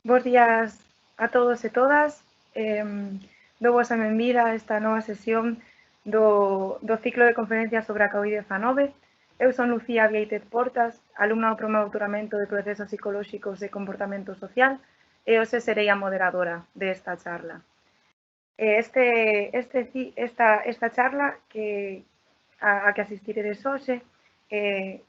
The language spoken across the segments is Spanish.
Bos días a todos e todas. Dou-vos a benvida a esta nova sesión do ciclo de conferencias sobre a COVID-19. Eu son Lucía Viéitez Portas, alumna do programa de doutoramento de Procesos Psicolóxicos e Comportamento Social, e hoxe serei a moderadora desta charla. Esta charla a que asistiredes hoxe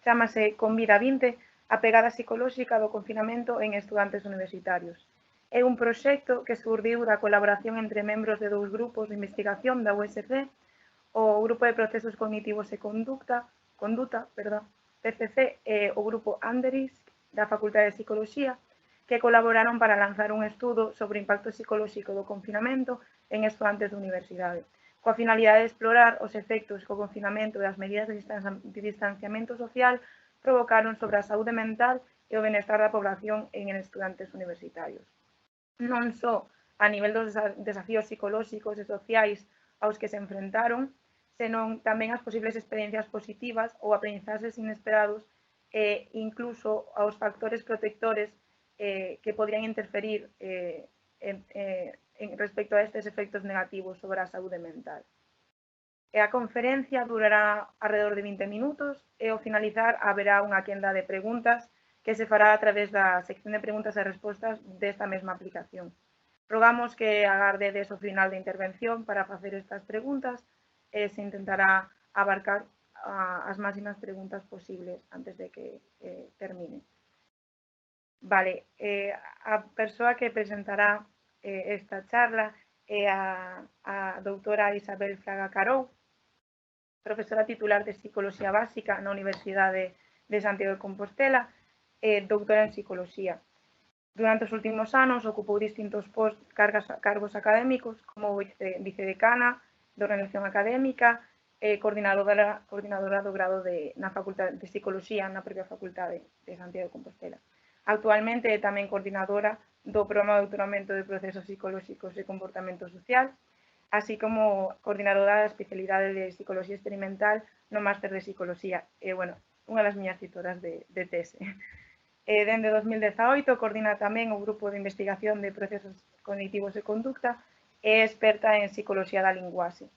chamase Convida 20, a pegada psicolóxica do confinamento en estudantes universitarios. É un proxecto que surdiu da colaboración entre membros de dous grupos de investigación da USC, o Grupo de Procesos Cognitivos e Conduta, PCC, e o Grupo Anderis, da Facultade de Psicología, que colaboraron para lanzar un estudo sobre o impacto psicolóxico do confinamento en estudantes de universidade, coa finalidade de explorar os efectos que o confinamento e as medidas de distanciamento social provocaron sobre a saúde mental e o benestar da población en estudantes universitarios. Non só a nivel dos desafíos psicolóxicos e sociais aos que se enfrentaron, senón tamén as posibles experiencias positivas ou aprendizaxes inesperados e incluso aos factores protectores que podrían interferir en respecto a estes efectos negativos sobre a saúde mental. A conferencia durará alrededor de 20 minutos e ao finalizar haberá unha quenda de preguntas que se fará a través da sección de preguntas e respostas desta mesma aplicación. Rogamos que agardedes ao final da intervención para facer estas preguntas e se intentará abarcar as máximas preguntas posibles antes de que termine. Vale, a persoa que presentará esta charla é a doutora Isabel Fraga Carou, profesora titular de Psicoloxía Básica na Universidade de Santiago de Compostela e doutora en Psicoloxía. Durante os últimos anos ocupou distintos cargos académicos como vicedecana de Organización Académica e coordinadora do grado na Facultade de Psicoloxía na propia Facultade de Santiago de Compostela. Actualmente é tamén coordinadora do programa de doutoramento de Procesos Psicolóxicos e Comportamento Social, así como coordinadora da especialidade de Psicoloxía Experimental no Máster de Psicoloxía. E, bueno, unha das miñas tutoras de tese. Dende 2018 coordina tamén o Grupo de Investigación de Procesos Cognitivos e Conducta e é experta en Psicoloxía da Linguaxe.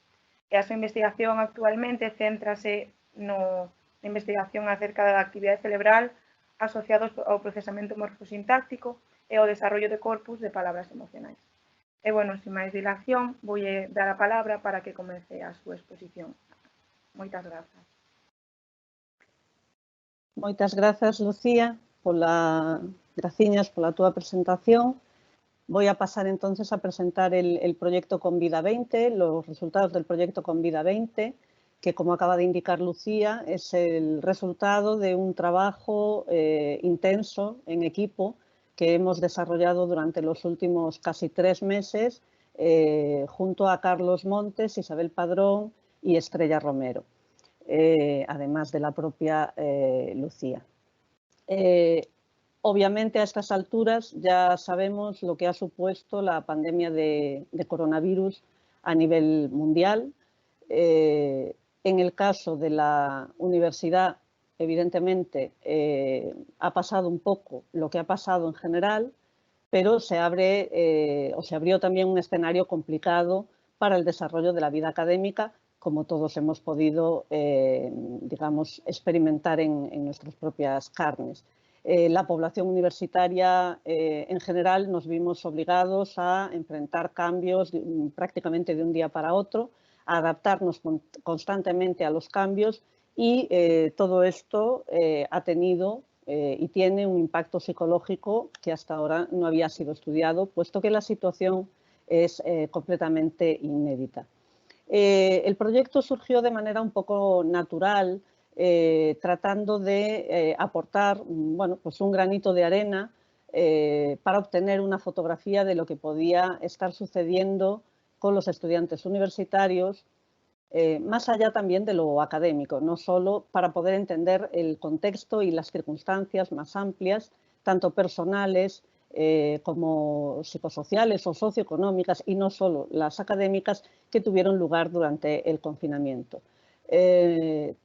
E a súa investigación actualmente céntrase na investigación acerca da actividade cerebral asociados ao procesamento morfosintáctico e ao desarrollo de corpus de palabras emocionais. E, bueno, sin máis dilación, vou dar a palabra para que comece a súa exposición. Moitas grazas. Moitas grazas, Lucía, graciñas pola túa presentación. Voy a pasar entonces a presentar el proyecto Convida 20, los resultados del proyecto Convida 20, que, como acaba de indicar Lucía, es el resultado de un trabajo intenso en equipo que hemos desarrollado durante los últimos casi 3 meses junto a Carlos Montes, Isabel Padrón y Estrella Romero, además de la propia Lucía. Obviamente, a estas alturas ya sabemos lo que ha supuesto la pandemia de coronavirus a nivel mundial. En el caso de la universidad, evidentemente, ha pasado un poco lo que ha pasado en general, pero se abrió también un escenario complicado para el desarrollo de la vida académica, como todos hemos podido, digamos, experimentar en nuestras propias carnes. La población universitaria en general nos vimos obligados a enfrentar cambios prácticamente de un día para otro, a adaptarnos constantemente a los cambios y todo esto ha tenido y tiene un impacto psicológico que hasta ahora no había sido estudiado, puesto que la situación es completamente inédita. El proyecto surgió de manera un poco natural, tratando de aportar pues un granito de arena para obtener una fotografía de lo que podía estar sucediendo con los estudiantes universitarios, más allá también de lo académico, no solo para poder entender el contexto y las circunstancias más amplias, tanto personales como psicosociales o socioeconómicas, y no solo las académicas, que tuvieron lugar durante el confinamiento.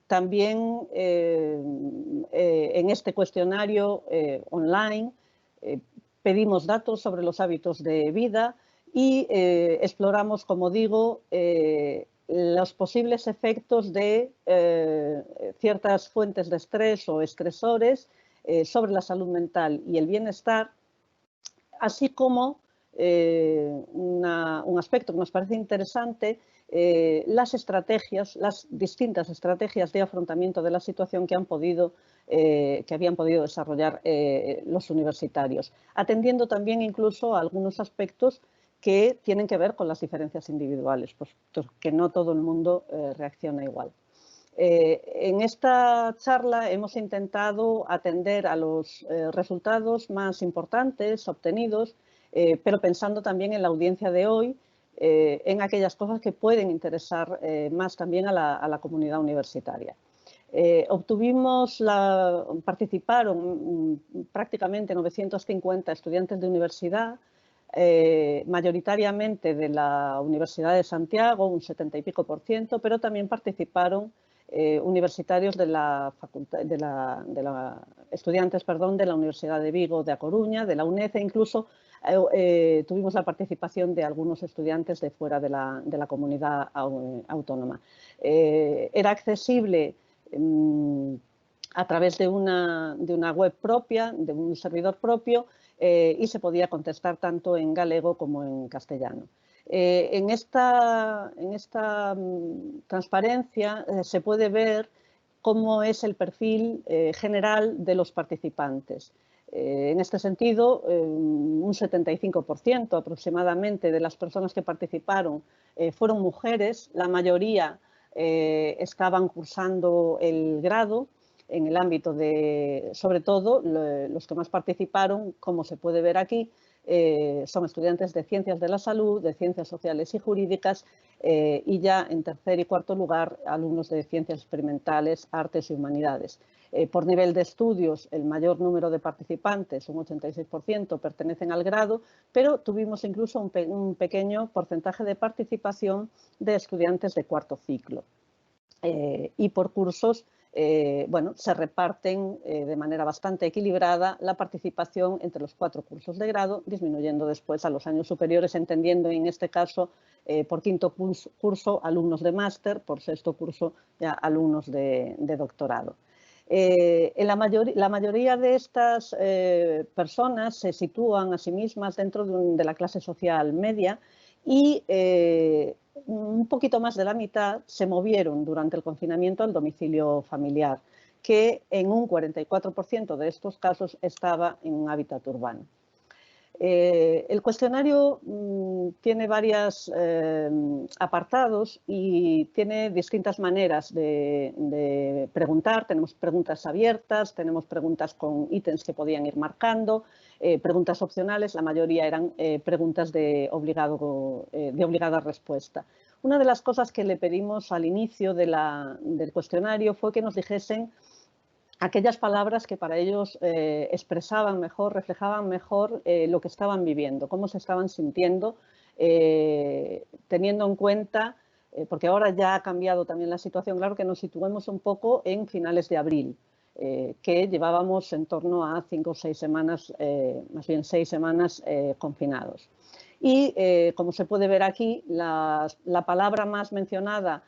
También en este cuestionario online pedimos datos sobre los hábitos de vida y exploramos, como digo, los posibles efectos de ciertas fuentes de estrés o estresores sobre la salud mental y el bienestar, así como un aspecto que nos parece interesante, las distintas estrategias de afrontamiento de la situación que habían podido desarrollar los universitarios, atendiendo también incluso a algunos aspectos que tienen que ver con las diferencias individuales, pues que no todo el mundo reacciona igual. En esta charla hemos intentado atender a los resultados más importantes obtenidos, pero pensando también en la audiencia de hoy, en aquellas cosas que pueden interesar más también a la comunidad universitaria. Participaron prácticamente 950 estudiantes de universidad, mayoritariamente de la Universidad de Santiago, un 70 y pico %, pero también participaron universitarios de la facultad, estudiantes, perdón, de la Universidad de Vigo, de A Coruña, de la UNED, e incluso tuvimos la participación de algunos estudiantes de fuera de la comunidad autónoma. Era accesible a través de una web propia, de un servidor propio, y se podía contestar tanto en galego como en castellano. En esta transparencia se puede ver cómo es el perfil general de los participantes. En este sentido, un 75% aproximadamente de las personas que participaron fueron mujeres, la mayoría estaban cursando el grado en el ámbito de, sobre todo, los que más participaron, como se puede ver aquí, son estudiantes de Ciencias de la Salud, de Ciencias Sociales y Jurídicas y ya en tercer y cuarto lugar alumnos de Ciencias Experimentales, Artes y Humanidades. Por nivel de estudios, el mayor número de participantes, un 86%, pertenecen al grado, pero tuvimos incluso un pequeño porcentaje de participación de estudiantes de cuarto ciclo. Y por cursos, bueno, se reparten de manera bastante equilibrada la participación entre los 4 cursos de grado, disminuyendo después a los años superiores, entendiendo en este caso por quinto curso alumnos de máster, por sexto curso ya alumnos de doctorado. La mayoría de estas personas se sitúan a sí mismas dentro de la clase social media y un poquito más de la mitad se movieron durante el confinamiento al domicilio familiar, que en un 44% de estos casos estaba en un hábitat urbano. El cuestionario tiene varios apartados y tiene distintas maneras de preguntar. Tenemos preguntas abiertas, tenemos preguntas con ítems que podían ir marcando, preguntas opcionales, la mayoría eran preguntas de obligada respuesta. Una de las cosas que le pedimos al inicio del cuestionario fue que nos dijesen aquellas palabras que para ellos expresaban mejor, reflejaban mejor lo que estaban viviendo, cómo se estaban sintiendo, teniendo en cuenta, porque ahora ya ha cambiado también la situación, claro, que nos situemos un poco en finales de abril, que llevábamos en torno a 5 o 6 semanas, más bien 6 semanas confinados. Y como se puede ver aquí, la palabra más mencionada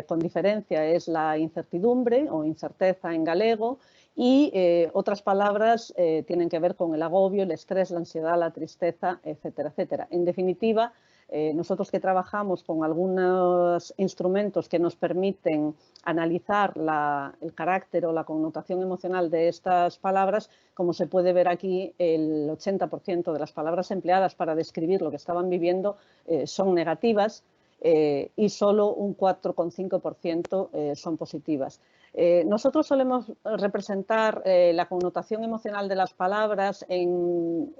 con diferencia es la incertidumbre o incerteza en galego y otras palabras tienen que ver con el agobio, el estrés, la ansiedad, la tristeza, etcétera, etcétera. En definitiva, nosotros que trabajamos con algunos instrumentos que nos permiten analizar el carácter o la connotación emocional de estas palabras, como se puede ver aquí, el 80% de las palabras empleadas para describir lo que estaban viviendo son negativas, y solo un 4,5% son positivas. Nosotros solemos representar la connotación emocional de las palabras en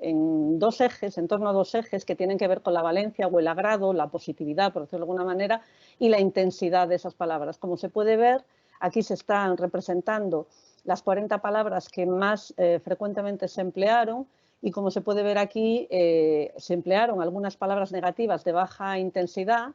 2 ejes, en torno a 2 ejes que tienen que ver con la valencia o el agrado, la positividad, por decirlo de alguna manera, y la intensidad de esas palabras. Como se puede ver, aquí se están representando las 40 palabras que más frecuentemente se emplearon. Y como se puede ver aquí, se emplearon algunas palabras negativas de baja intensidad,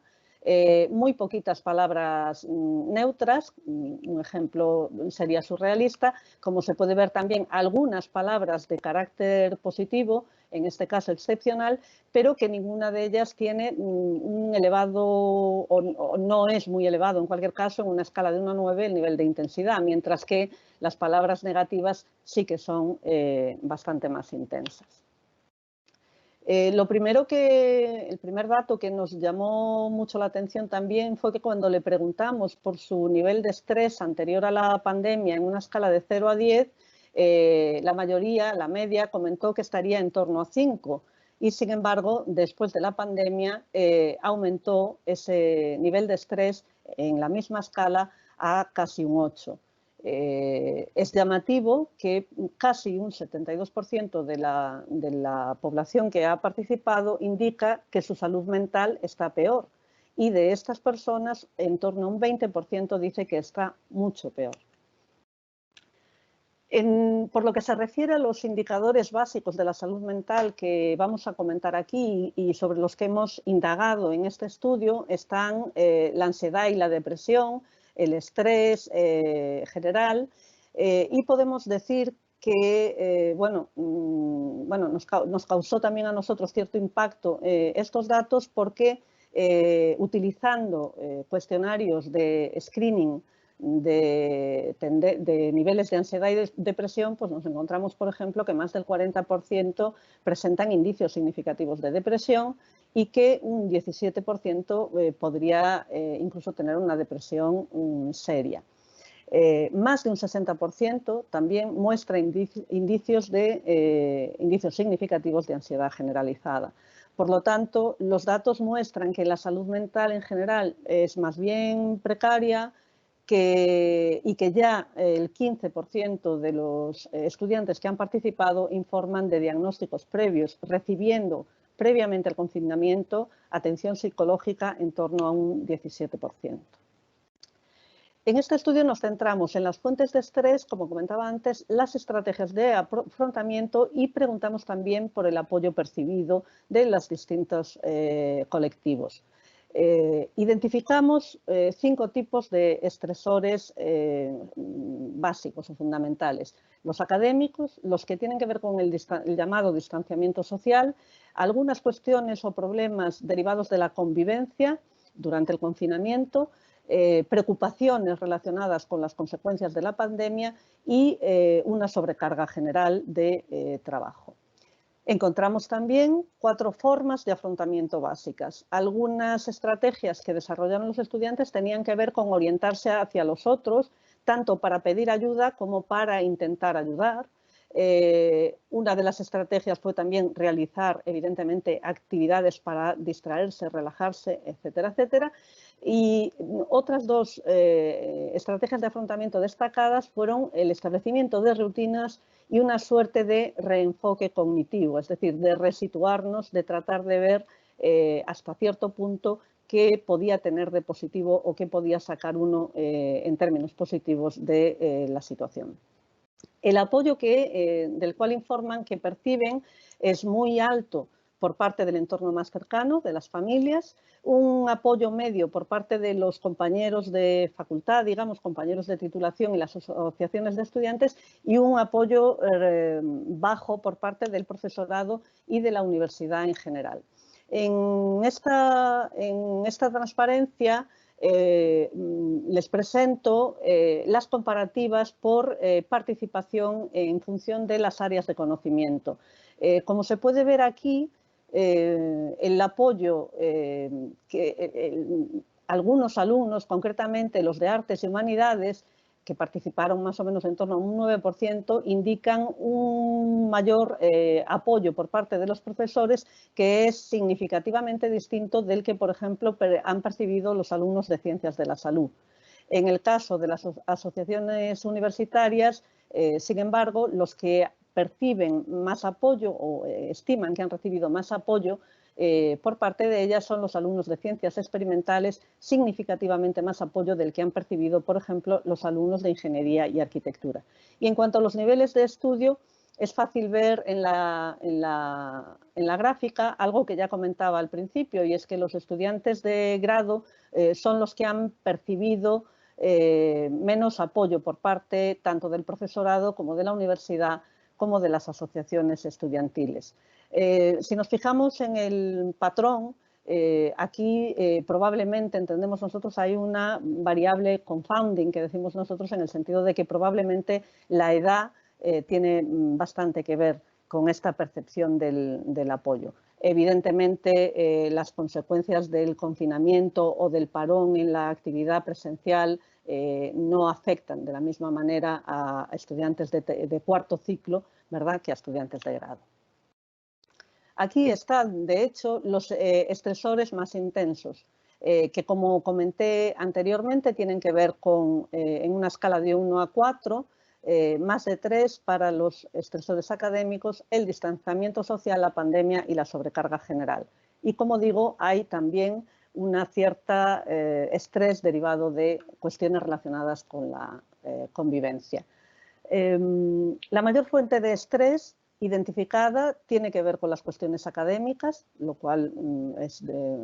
muy poquitas palabras neutras, un ejemplo sería surrealista, como se puede ver también algunas palabras de carácter positivo, en este caso excepcional, pero que ninguna de ellas tiene un elevado o no es muy elevado, en cualquier caso, en una escala de 1 a 9 el nivel de intensidad, mientras que las palabras negativas sí que son bastante más intensas. El primer dato que nos llamó mucho la atención también fue que cuando le preguntamos por su nivel de estrés anterior a la pandemia en una escala de 0 a 10, la mayoría, la media, comentó que estaría en torno a 5 y, sin embargo, después de la pandemia aumentó ese nivel de estrés en la misma escala a casi un 8. Es llamativo que casi un 72% de la población que ha participado indica que su salud mental está peor y de estas personas en torno a un 20% dice que está mucho peor. Por lo que se refiere a los indicadores básicos de la salud mental que vamos a comentar aquí y sobre los que hemos indagado en este estudio están la ansiedad y la depresión, el estrés general y podemos decir que nos causó también a nosotros cierto impacto estos datos porque utilizando cuestionarios de screening de niveles de ansiedad y de depresión, pues nos encontramos, por ejemplo, que más del 40% presentan indicios significativos de depresión y que un 17% podría incluso tener una depresión seria. Más de un 60% también muestra indicios significativos de ansiedad generalizada. Por lo tanto, los datos muestran que la salud mental en general es más bien precaria, y que ya el 15% de los estudiantes que han participado informan de diagnósticos previos, recibiendo previamente al confinamiento atención psicológica en torno a un 17%. En este estudio nos centramos en las fuentes de estrés, como comentaba antes, las estrategias de afrontamiento y preguntamos también por el apoyo percibido de los distintos colectivos. Identificamos 5 tipos de estresores básicos o fundamentales. Los académicos, los que tienen que ver con el llamado distanciamiento social, algunas cuestiones o problemas derivados de la convivencia durante el confinamiento, preocupaciones relacionadas con las consecuencias de la pandemia y una sobrecarga general de trabajo. Encontramos también 4 formas de afrontamiento básicas. Algunas estrategias que desarrollaron los estudiantes tenían que ver con orientarse hacia los otros, tanto para pedir ayuda como para intentar ayudar. Una de las estrategias fue también realizar, evidentemente, actividades para distraerse, relajarse, etcétera, etcétera. Y otras 2 estrategias de afrontamiento destacadas fueron el establecimiento de rutinas y una suerte de reenfoque cognitivo, es decir, de resituarnos, de tratar de ver hasta cierto punto qué podía tener de positivo o qué podía sacar uno en términos positivos de la situación. El apoyo del cual informan que perciben es muy alto por parte del entorno más cercano, de las familias, un apoyo medio por parte de los compañeros de facultad, digamos, compañeros de titulación y las asociaciones de estudiantes y un apoyo bajo por parte del profesorado y de la universidad en general. En esta transparencia les presento las comparativas por participación en función de las áreas de conocimiento. Como se puede ver aquí, el apoyo algunos alumnos, concretamente los de Artes y Humanidades, que participaron más o menos en torno a un 9%, indican un mayor apoyo por parte de los profesores que es significativamente distinto del que, por ejemplo, han percibido los alumnos de Ciencias de la Salud. En el caso de las asociaciones universitarias, sin embargo, los que perciben más apoyo o estiman que han recibido más apoyo por parte de ellas son los alumnos de ciencias experimentales, significativamente más apoyo del que han percibido, por ejemplo, los alumnos de ingeniería y arquitectura. Y en cuanto a los niveles de estudio, Es fácil ver en la gráfica algo que ya comentaba al principio, y es que los estudiantes de grado son los que han percibido menos apoyo por parte tanto del profesorado como de la universidad como de las asociaciones estudiantiles. Si nos fijamos en el patrón, aquí probablemente, entendemos nosotros, hay una variable confounding que decimos nosotros, en el sentido de que probablemente la edad tiene bastante que ver con esta percepción del apoyo. Evidentemente, las consecuencias del confinamiento o del parón en la actividad presencial no afectan de la misma manera a estudiantes de cuarto ciclo, ¿verdad?, que a estudiantes de grado. Aquí están, de hecho, los estresores más intensos, que, como comenté anteriormente, tienen que ver con, en una escala de 1 a 4, más de 3 para los estresores académicos, el distanciamiento social, la pandemia y la sobrecarga general. Y, como digo, hay también una cierta estrés derivado de cuestiones relacionadas con la convivencia. La mayor fuente de estrés identificada tiene que ver con las cuestiones académicas, lo cual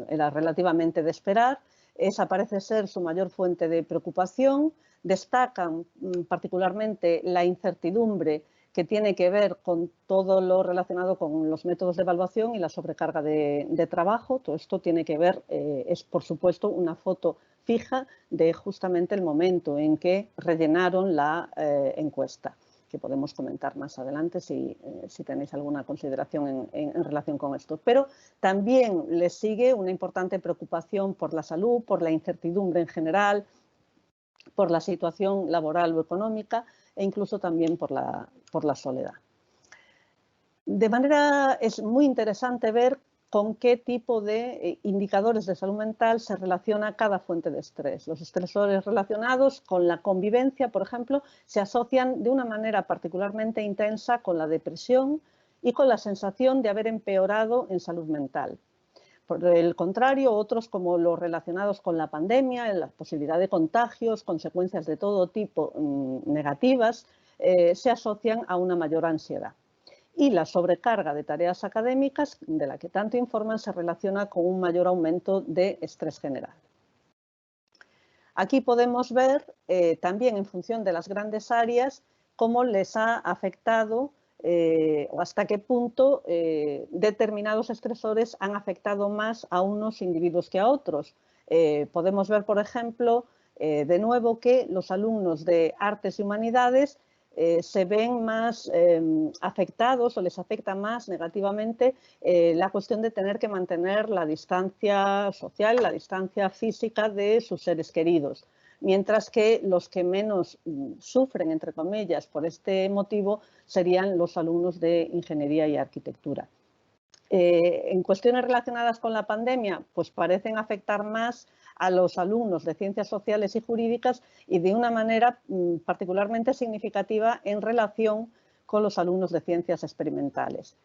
era relativamente de esperar. Esa parece ser su mayor fuente de preocupación. Destacan particularmente la incertidumbre que tiene que ver con todo lo relacionado con los métodos de evaluación y la sobrecarga de trabajo. Todo esto tiene que ver, es por supuesto una foto fija de justamente el momento en que rellenaron la encuesta, que podemos comentar más adelante si tenéis alguna consideración en relación con esto. Pero también les sigue una importante preocupación por la salud, por la incertidumbre en general, por la situación laboral o económica e incluso también por la soledad. De manera, es muy interesante ver con qué tipo de indicadores de salud mental se relaciona cada fuente de estrés. Los estresores relacionados con la convivencia, por ejemplo, se asocian de una manera particularmente intensa con la depresión y con la sensación de haber empeorado en salud mental. Por el contrario, otros, como los relacionados con la pandemia, la posibilidad de contagios, consecuencias de todo tipo negativas, se asocian a una mayor ansiedad. Y la sobrecarga de tareas académicas, de la que tanto informan, se relaciona con un mayor aumento de estrés general. Aquí podemos ver también, en función de las grandes áreas, cómo les ha afectado o hasta qué punto determinados estresores han afectado más a unos individuos que a otros. Podemos ver, por ejemplo, de nuevo, que los alumnos de artes y humanidades se ven más afectados, o les afecta más negativamente la cuestión de tener que mantener la distancia social, la distancia física de sus seres queridos. Mientras que los que menos sufren, entre comillas, por este motivo serían los alumnos de ingeniería y arquitectura. En cuestiones relacionadas con la pandemia, pues parecen afectar más a los alumnos de ciencias sociales y jurídicas, y de una manera particularmente significativa en relación con los alumnos de ciencias experimentales.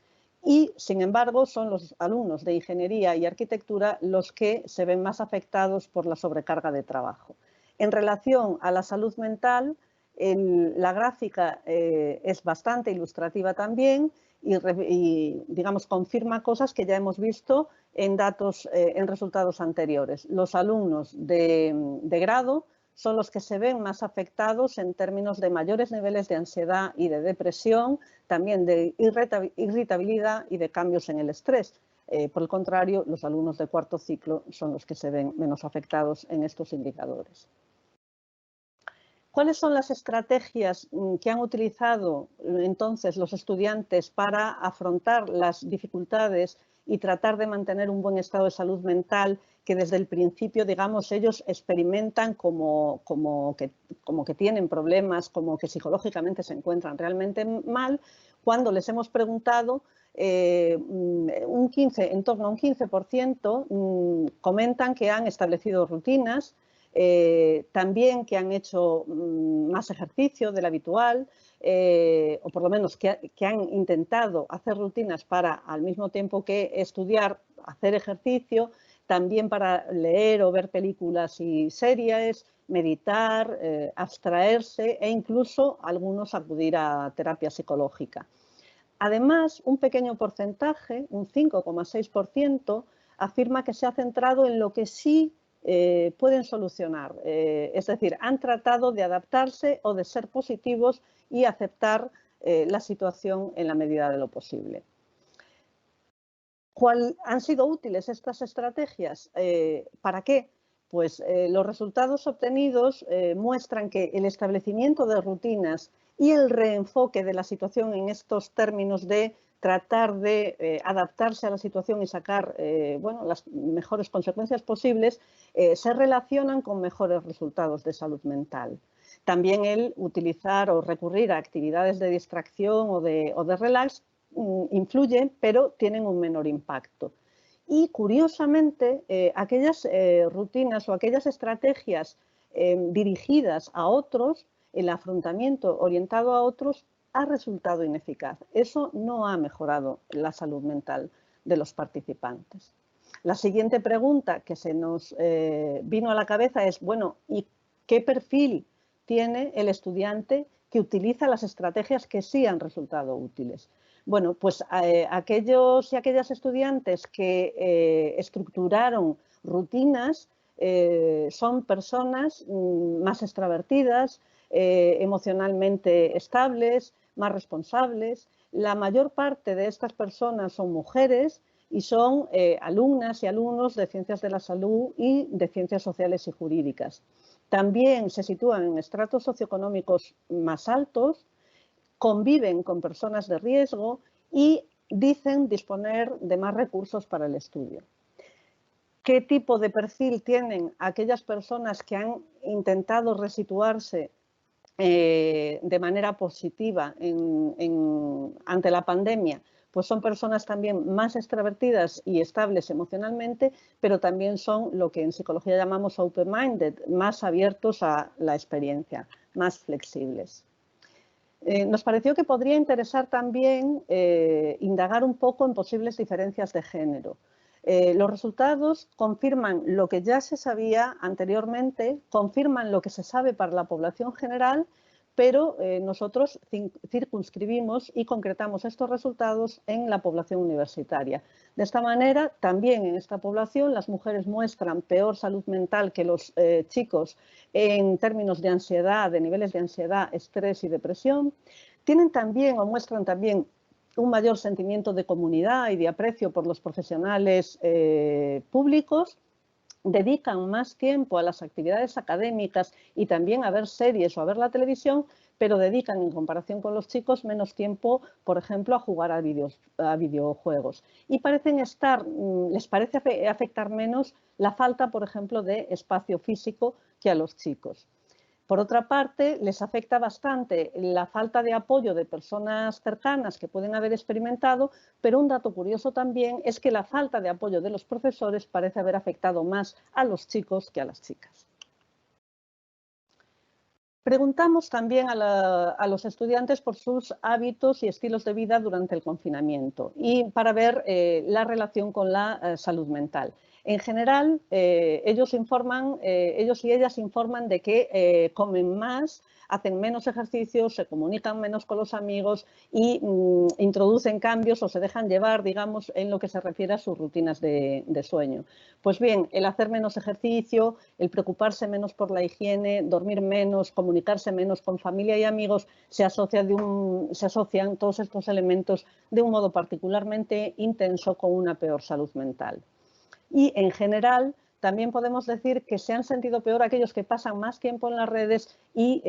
Y, sin embargo, son los alumnos de ingeniería y arquitectura los que se ven más afectados por la sobrecarga de trabajo. En relación a la salud mental, la gráfica es bastante ilustrativa también y, digamos, confirma cosas que ya hemos visto en datos, en resultados anteriores. Los alumnos de grado son los que se ven más afectados en términos de mayores niveles de ansiedad y de depresión, también de irritabilidad y de cambios en el estrés. Por el contrario, los alumnos de cuarto ciclo son los que se ven menos afectados en estos indicadores. ¿Cuáles son las estrategias que han utilizado entonces los estudiantes para afrontar las dificultades y tratar de mantener un buen estado de salud mental que desde el principio, digamos, ellos experimentan como que tienen problemas, como que psicológicamente se encuentran realmente mal? Cuando les hemos preguntado, en torno a un 15% comentan que han establecido rutinas, también que han hecho más ejercicio del habitual, o por lo menos que han intentado hacer rutinas para, al mismo tiempo que estudiar, hacer ejercicio, también para leer o ver películas y series, meditar, abstraerse e incluso algunos acudir a terapia psicológica. Además, un pequeño porcentaje, un 5,6%, afirma que se ha centrado en lo que sí pueden solucionar. Es decir, han tratado de adaptarse o de ser positivos y aceptar la situación en la medida de lo posible. ¿Cuál han sido útiles estas estrategias? ¿Para qué? Pues los resultados obtenidos muestran que el establecimiento de rutinas y el reenfoque de la situación en estos términos de tratar de adaptarse a la situación y sacar bueno, las mejores consecuencias posibles, se relacionan con mejores resultados de salud mental. También el utilizar o recurrir a actividades de distracción o de relax influyen, pero tienen un menor impacto. Y curiosamente, aquellas rutinas o aquellas estrategias dirigidas a otros, el afrontamiento orientado a otros, ha resultado ineficaz. Eso no ha mejorado la salud mental de los participantes. La siguiente pregunta que se nos vino a la cabeza es, bueno, ¿y qué perfil tiene el estudiante que utiliza las estrategias que sí han resultado útiles? Bueno, pues aquellos y aquellas estudiantes que estructuraron rutinas son personas más extravertidas, emocionalmente estables, más responsables. La mayor parte de estas personas son mujeres y son alumnas y alumnos de ciencias de la salud y de ciencias sociales y jurídicas. También se sitúan en estratos socioeconómicos más altos, conviven con personas de riesgo y dicen disponer de más recursos para el estudio. ¿Qué tipo de perfil tienen aquellas personas que han intentado resituarse de manera positiva ante la pandemia? Pues son personas también más extravertidas y estables emocionalmente, pero también son lo que en psicología llamamos open-minded, más abiertos a la experiencia, más flexibles. Nos pareció que podría interesar también indagar un poco en posibles diferencias de género. Los resultados confirman lo que ya se sabía anteriormente, confirman lo que se sabe para la población general, pero nosotros circunscribimos y concretamos estos resultados en la población universitaria. De esta manera, también en esta población las mujeres muestran peor salud mental que los chicos en términos de ansiedad, de niveles de ansiedad, estrés y depresión. Tienen también o muestran también un mayor sentimiento de comunidad y de aprecio por los profesionales públicos. Dedican más tiempo a las actividades académicas y también a ver series o a ver la televisión, pero dedican en comparación con los chicos menos tiempo, por ejemplo, a jugar a videojuegos. Y les parece afectar menos la falta, por ejemplo, de espacio físico que a los chicos. Por otra parte, les afecta bastante la falta de apoyo de personas cercanas que pueden haber experimentado, pero un dato curioso también es que la falta de apoyo de los profesores parece haber afectado más a los chicos que a las chicas. Preguntamos también a los estudiantes por sus hábitos y estilos de vida durante el confinamiento y para ver la relación con la salud mental. En general, ellos y ellas informan de que comen más, hacen menos ejercicios, se comunican menos con los amigos y introducen cambios o se dejan llevar, digamos, en lo que se refiere a sus rutinas de sueño. Pues bien, el hacer menos ejercicio, el preocuparse menos por la higiene, dormir menos, comunicarse menos con familia y amigos, se asocian todos estos elementos de un modo particularmente intenso con una peor salud mental. Y en general también podemos decir que se han sentido peor aquellos que pasan más tiempo en las redes y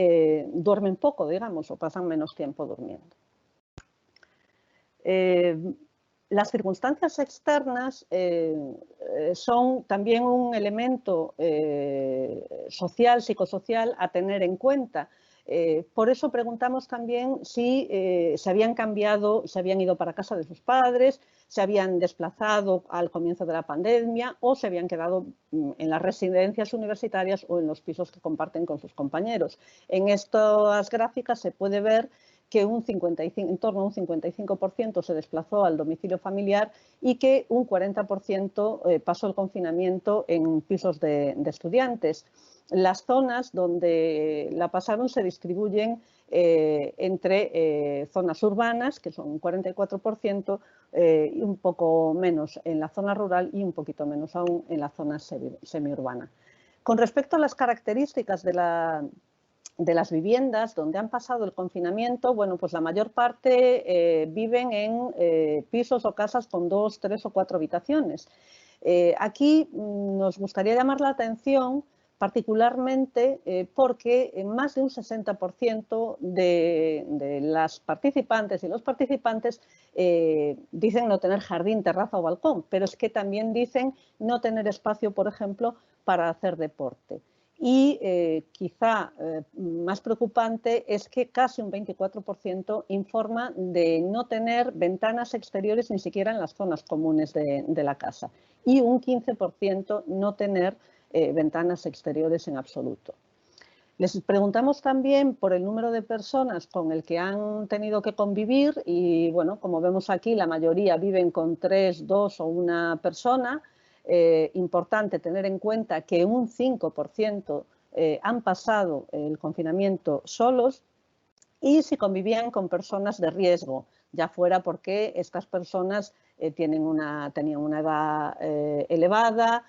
duermen poco, digamos, o pasan menos tiempo durmiendo. Las circunstancias externas son también un elemento social, psicosocial a tener en cuenta. Por eso preguntamos también si se habían ido para casa de sus padres, se habían desplazado al comienzo de la pandemia o se habían quedado en las residencias universitarias o en los pisos que comparten con sus compañeros. En estas gráficas se puede ver que en torno a un 55% se desplazó al domicilio familiar y que un 40% pasó el confinamiento en pisos de estudiantes. Las zonas donde la pasaron se distribuyen entre zonas urbanas, que son un 44%, y un poco menos en la zona rural y un poquito menos aún en la zona semiurbana. Con respecto a las características de las viviendas donde han pasado el confinamiento, bueno, pues la mayor parte viven en pisos o casas con 2, 3 o 4 habitaciones. Aquí nos gustaría llamar la atención particularmente porque más de un 60% de las participantes y los participantes dicen no tener jardín, terraza o balcón, pero es que también dicen no tener espacio, por ejemplo, para hacer deporte. Y quizá más preocupante es que casi un 24% informa de no tener ventanas exteriores ni siquiera en las zonas comunes de la casa y un 15% no tener ventanas exteriores en absoluto. Les preguntamos también por el número de personas con el que han tenido que convivir y, bueno, como vemos aquí, la mayoría viven con 3, 2 o una persona. Importante tener en cuenta que un 5% han pasado el confinamiento solos y si convivían con personas de riesgo, ya fuera porque estas personas tenían una edad elevada,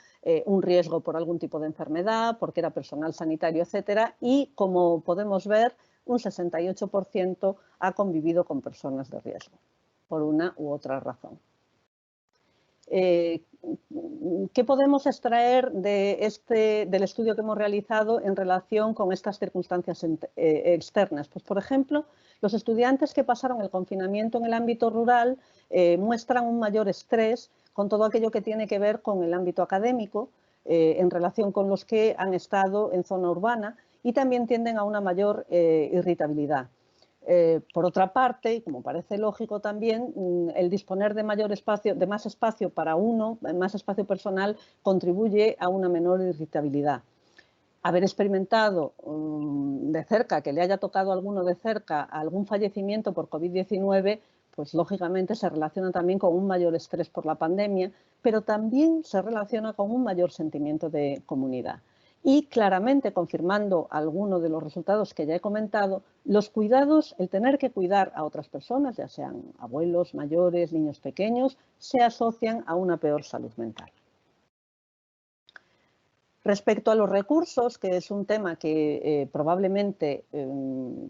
un riesgo por algún tipo de enfermedad, porque era personal sanitario, etcétera, y como podemos ver, un 68% ha convivido con personas de riesgo, por una u otra razón. ¿Qué podemos extraer del estudio que hemos realizado en relación con estas circunstancias externas? Pues, por ejemplo, los estudiantes que pasaron el confinamiento en el ámbito rural muestran un mayor estrés con todo aquello que tiene que ver con el ámbito académico en relación con los que han estado en zona urbana y también tienden a una mayor irritabilidad. Por otra parte, y como parece lógico también, el disponer de más espacio para uno, más espacio personal, contribuye a una menor irritabilidad. Haber experimentado de cerca, que le haya tocado a alguno de cerca, algún fallecimiento por COVID-19, pues lógicamente se relaciona también con un mayor estrés por la pandemia, pero también se relaciona con un mayor sentimiento de comunidad. Y claramente, confirmando algunos de los resultados que ya he comentado, los cuidados, el tener que cuidar a otras personas, ya sean abuelos, mayores, niños pequeños, se asocian a una peor salud mental. Respecto a los recursos, que es un tema que probablemente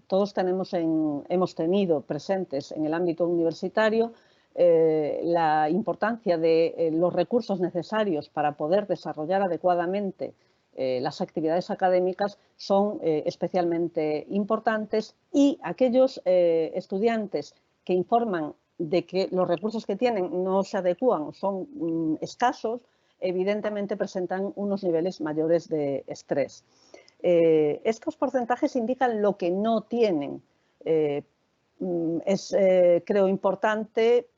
todos hemos tenido presentes en el ámbito universitario, la importancia de los recursos necesarios para poder desarrollar adecuadamente las actividades académicas son especialmente importantes y aquellos estudiantes que informan de que los recursos que tienen no se adecúan o son escasos, evidentemente presentan unos niveles mayores de estrés. Estos porcentajes indican lo que no tienen. Creo importante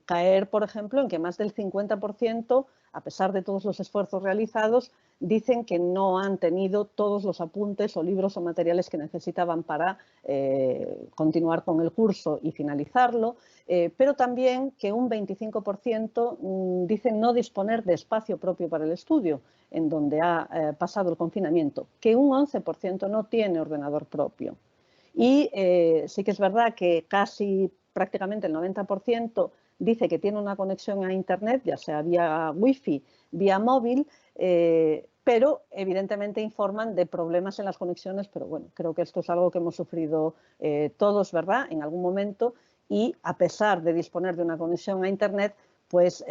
caer, por ejemplo, en que más del 50%, a pesar de todos los esfuerzos realizados, dicen que no han tenido todos los apuntes o libros o materiales que necesitaban para continuar con el curso y finalizarlo, pero también que un 25% dicen no disponer de espacio propio para el estudio, en donde ha pasado el confinamiento, que un 11% no tiene ordenador propio. Y sí que es verdad que casi prácticamente el 90% dice que tiene una conexión a Internet, ya sea vía Wi-Fi, vía móvil, pero evidentemente informan de problemas en las conexiones, pero bueno, creo que esto es algo que hemos sufrido todos, ¿verdad?, en algún momento, y a pesar de disponer de una conexión a Internet, pues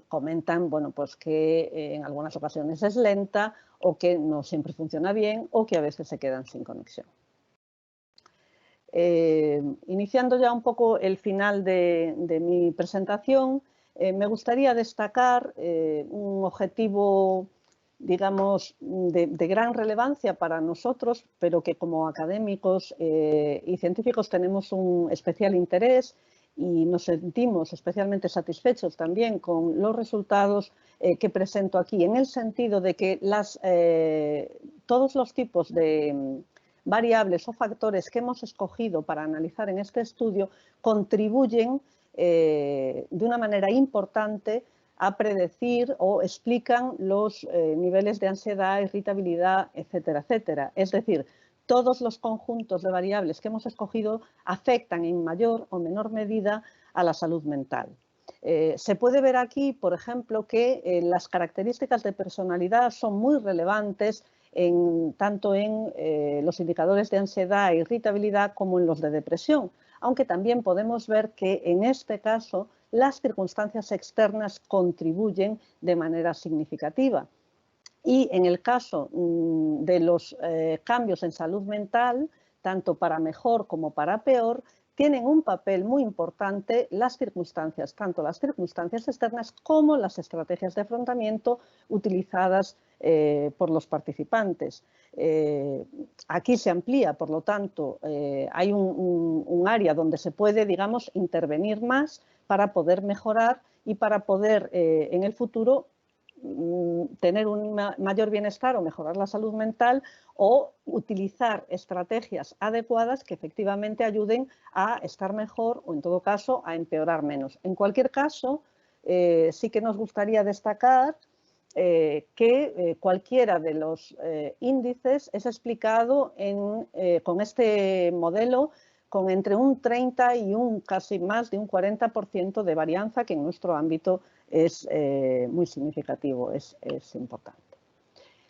comentan, bueno, pues que en algunas ocasiones es lenta o que no siempre funciona bien o que a veces se quedan sin conexión. Iniciando ya un poco el final de mi presentación, me gustaría destacar un objetivo, digamos, de gran relevancia para nosotros, pero que como académicos y científicos tenemos un especial interés y nos sentimos especialmente satisfechos también con los resultados que presento aquí, en el sentido de que todos los tipos de variables o factores que hemos escogido para analizar en este estudio contribuyen de una manera importante a predecir o explican los niveles de ansiedad, irritabilidad, etcétera, etcétera. Es decir, todos los conjuntos de variables que hemos escogido afectan en mayor o menor medida a la salud mental. Se puede ver aquí, por ejemplo, que las características de personalidad son muy relevantes tanto en los indicadores de ansiedad e irritabilidad como en los de depresión, aunque también podemos ver que en este caso las circunstancias externas contribuyen de manera significativa. Y en el caso de los cambios en salud mental, tanto para mejor como para peor, tienen un papel muy importante las circunstancias, tanto las circunstancias externas como las estrategias de afrontamiento utilizadas por los participantes. Aquí se amplía, por lo tanto, hay un área donde se puede, digamos, intervenir más para poder mejorar y para poder en el futuro tener un mayor bienestar o mejorar la salud mental o utilizar estrategias adecuadas que efectivamente ayuden a estar mejor o en todo caso a empeorar menos. En cualquier caso, sí que nos gustaría destacar que cualquiera de los índices es explicado con este modelo con entre un 30 y casi más de un 40% de varianza, que en nuestro ámbito es muy significativo, es importante.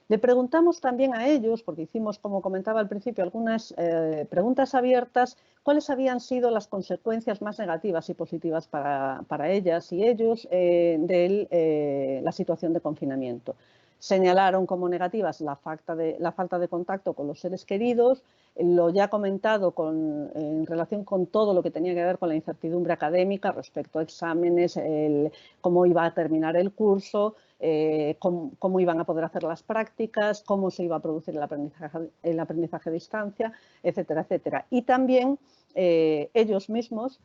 Le preguntamos también a ellos, porque hicimos, como comentaba al principio, algunas preguntas abiertas, cuáles habían sido las consecuencias más negativas y positivas para ellas y ellos de la situación de confinamiento. Señalaron como negativas la falta de contacto con los seres queridos, lo ya comentado en relación con todo lo que tenía que ver con la incertidumbre académica respecto a exámenes, cómo iba a terminar el curso, cómo iban a poder hacer las prácticas, cómo se iba a producir el aprendizaje a distancia, etcétera, etcétera. Y también ellos mismos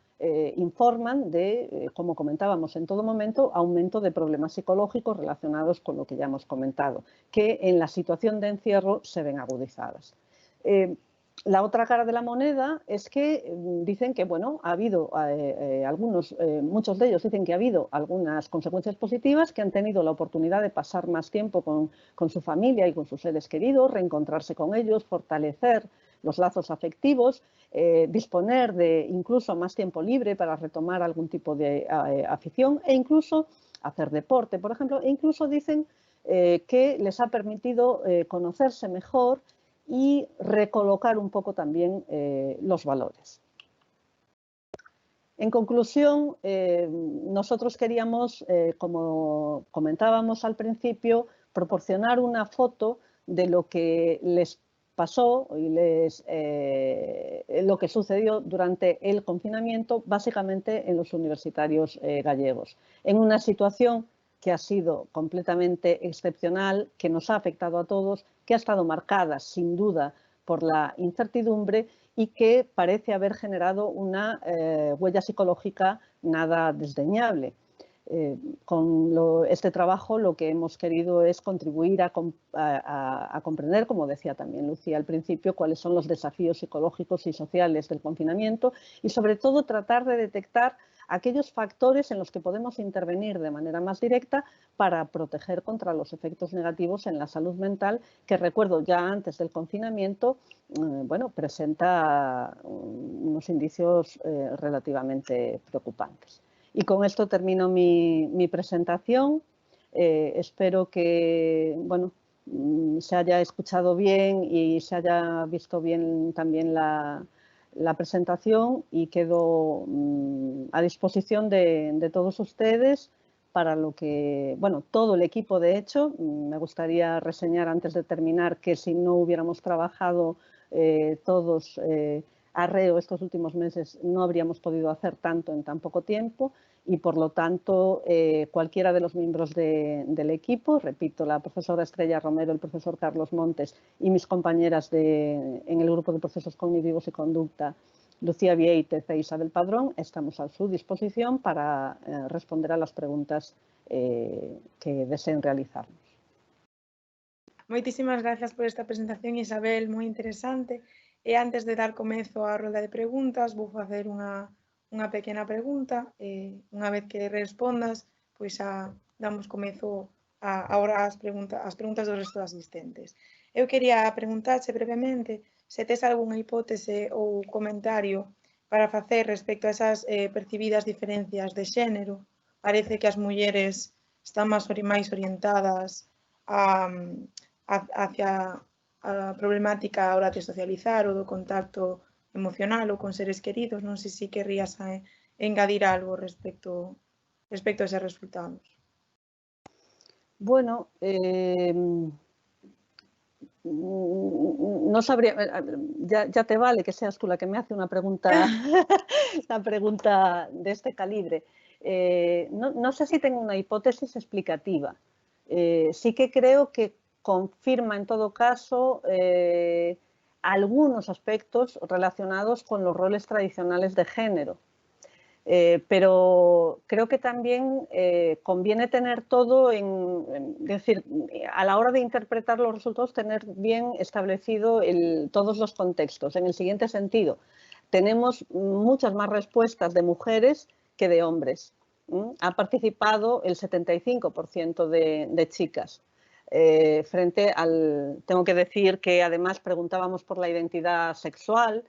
informan de, como comentábamos en todo momento, aumento de problemas psicológicos relacionados con lo que ya hemos comentado, que en la situación de encierro se ven agudizadas. La otra cara de la moneda es que dicen que, bueno, ha habido muchos de ellos dicen que ha habido algunas consecuencias positivas, que han tenido la oportunidad de pasar más tiempo con su familia y con sus seres queridos, reencontrarse con ellos, fortalecer los lazos afectivos, disponer de incluso más tiempo libre para retomar algún tipo de afición e incluso hacer deporte, por ejemplo, e incluso dicen que les ha permitido conocerse mejor y recolocar un poco también los valores. En conclusión, nosotros queríamos, como comentábamos al principio, proporcionar una foto de lo que les pasó y lo que sucedió durante el confinamiento, básicamente en los universitarios gallegos, en una situación que ha sido completamente excepcional, que nos ha afectado a todos, que ha estado marcada sin duda por la incertidumbre y que parece haber generado una huella psicológica nada desdeñable. Con este trabajo lo que hemos querido es contribuir a comprender, como decía también Lucía al principio, cuáles son los desafíos psicológicos y sociales del confinamiento y sobre todo tratar de detectar aquellos factores en los que podemos intervenir de manera más directa para proteger contra los efectos negativos en la salud mental, que recuerdo ya antes del confinamiento, bueno, presenta unos indicios relativamente preocupantes. Y con esto termino mi presentación. Espero que, bueno, se haya escuchado bien y se haya visto bien también la presentación y quedo a disposición de todos ustedes para lo que, bueno, todo el equipo de hecho. Me gustaría reseñar antes de terminar que si no hubiéramos trabajado todos arreo estos últimos meses no habríamos podido hacer tanto en tan poco tiempo y por lo tanto cualquiera de los miembros del equipo, repito, la profesora Estrella Romero, el profesor Carlos Montes y mis compañeras en el grupo de procesos cognitivos y conducta, Lucía Vieitez e Isabel Padrón, estamos a su disposición para responder a las preguntas que deseen realizarnos. Moitísimas gracias por esta presentación, Isabel, moi interesante. E antes de dar comezo á rolda de preguntas, vou facer unha pequena pregunta e unha vez que respondas, pois xa damos comezo agora ás preguntas do resto de asistentes. Eu quería preguntarche brevemente se tes algunha hipótese ou comentario para facer respecto a esas percibidas diferencias de xénero. Parece que as mulleres están máis orientadas hacia a problemática a hora de socializar ou do contacto emocional ou con seres queridos. Non sei se querrías engadir algo respecto a eses resultados. Bueno, no sabría, ya te vale que seas tú la que me hace una pregunta, una pregunta de este calibre. No sé si tengo una hipótesis explicativa. Sí que creo que confirma en todo caso algunos aspectos relacionados con los roles tradicionales de género. Pero creo que también conviene tener todo es decir, a la hora de interpretar los resultados, tener bien establecido todos los contextos. En el siguiente sentido, tenemos muchas más respuestas de mujeres que de hombres. Ha participado el 75% de chicas. Frente tengo que decir que además preguntábamos por la identidad sexual,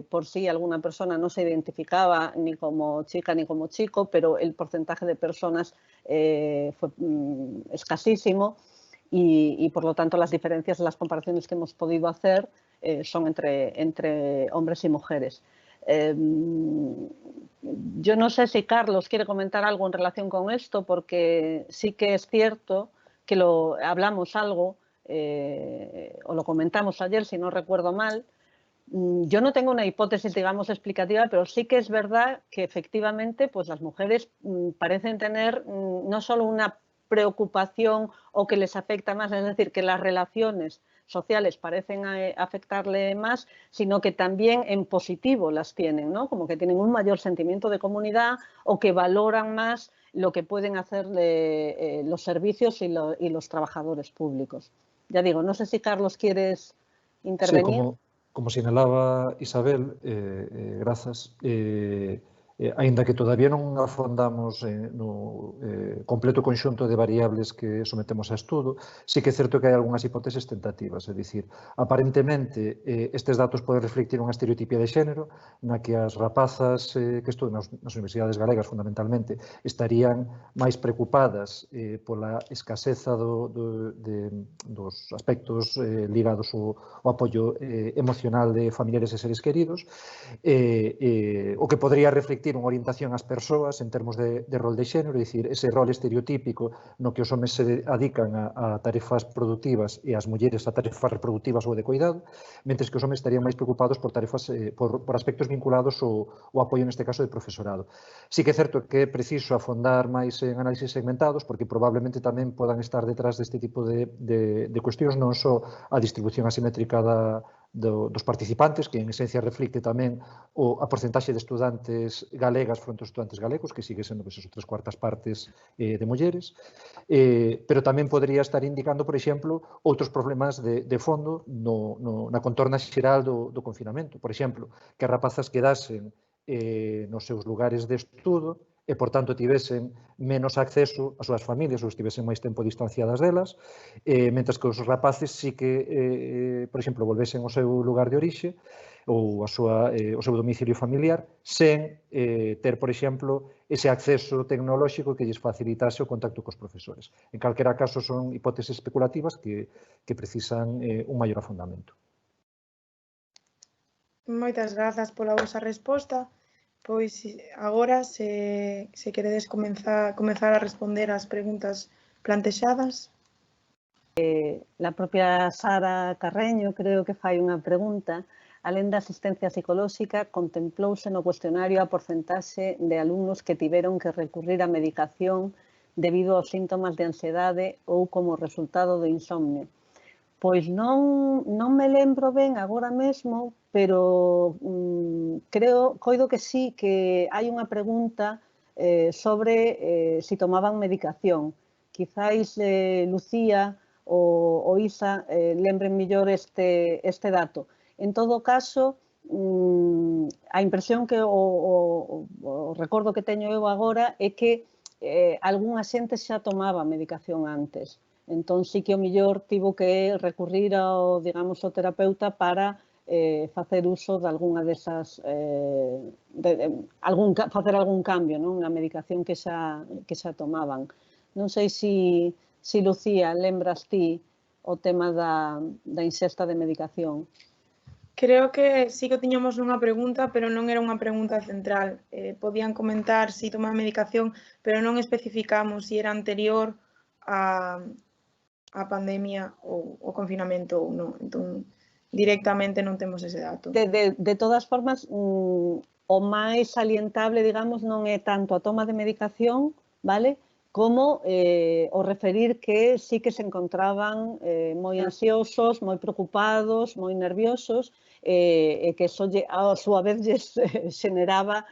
por si alguna persona no se identificaba ni como chica ni como chico, pero el porcentaje de personas fue escasísimo y por lo tanto las diferencias, las comparaciones que hemos podido hacer son entre hombres y mujeres. Yo no sé si Carlos quiere comentar algo en relación con esto, porque sí que es cierto que hablamos algo, o lo comentamos ayer, si no recuerdo mal. Yo no tengo una hipótesis, digamos, explicativa, pero sí que es verdad que efectivamente pues las mujeres parecen tener no solo una preocupación o que les afecta más, es decir, que las relaciones sociales parecen afectarle más, sino que también en positivo las tienen, ¿no? Como que tienen un mayor sentimiento de comunidad o que valoran más lo que pueden hacer los servicios y los trabajadores públicos. Ya digo, no sé si Carlos quieres intervenir. Sí, como sinalaba Isabel, grazas, aínda que todavía non afondamos no completo conxunto de variables que sometemos a estudo, sí que é certo que hai algunhas hipóteses tentativas, é dicir, aparentemente estes datos poden reflectir unha estereotipia de xénero na que as rapazas que estudan nas universidades galegas fundamentalmente estarían máis preocupadas pola escaseza dos aspectos ligados ao apoio emocional de familiares e seres queridos, o que podría reflectir unha orientación ás persoas en termos de rol de xénero, é dicir, ese rol estereotípico no que os homes se adican a tarefas productivas e as mulleres a tarefas reproductivas ou de cuidado, mentres que os homes estarían máis preocupados por tarefas, por aspectos vinculados ao apoio, neste caso, de profesorado. Sí que é certo que é preciso afondar máis en análisis segmentados, porque probablemente tamén podan estar detrás deste tipo de cuestións, non só a distribución asimétrica dos participantes, que en esencia reflicte tamén a porcentaxe de estudantes galegas fronte aos estudantes galegos, que sigue sendo pues, 3/4 partes de mulleres, pero tamén podría estar indicando, por exemplo, outros problemas de fondo na contorna xeral do confinamento. Por exemplo, que as rapazas quedasen nos seus lugares de estudo e, por tanto, tivesen menos acceso ás súas familias ou estivesen máis tempo distanciadas delas, mentres que os rapaces sí que, por exemplo, volvesen ao seu lugar de orixe ou ao seu domicilio familiar sen ter, por exemplo, ese acceso tecnolóxico que lles facilitase o contacto cos profesores. En calquera caso, son hipóteses especulativas que precisan un maior afondamento. Moitas grazas pola vosa resposta. Pois agora, se queredes comezar a responder ás preguntas plantexadas. La propia Sara Carreño creo que fai unha pregunta. Alén da asistencia psicolóxica, contemplouse no cuestionario a porcentaxe de alumnos que tiveron que recurrir á medicación debido aos síntomas de ansiedade ou como resultado do insomnio. Pois non me lembro ben agora mesmo, pero coido que sí, que hai unha pregunta sobre se tomaban medicación. Quizáis Lucía ou Isa lembren mellor este dato. En todo caso, a impresión que o recordo que teño eu agora é que algunha xente xa tomaba medicación antes. Entón, sí que o mellor tivo que recurrir ao, digamos, ao terapeuta para facer uso de algunha desas, facer algún cambio na medicación que xa tomaban. Non sei se Lucía, lembras ti o tema da inxesta de medicación? Creo que sí que tiñamos unha pregunta, pero non era unha pregunta central. Podían comentar si tomaban medicación, pero non especificamos si era anterior a pandemia ou o confinamento ou non. Entón, directamente non temos ese dato. De todas formas, o máis salientable, digamos, non é tanto a toma de medicación, vale, como o referir que sí que se encontraban moi ansiosos, moi preocupados, moi nerviosos, e que eso a súa vez xeneraba,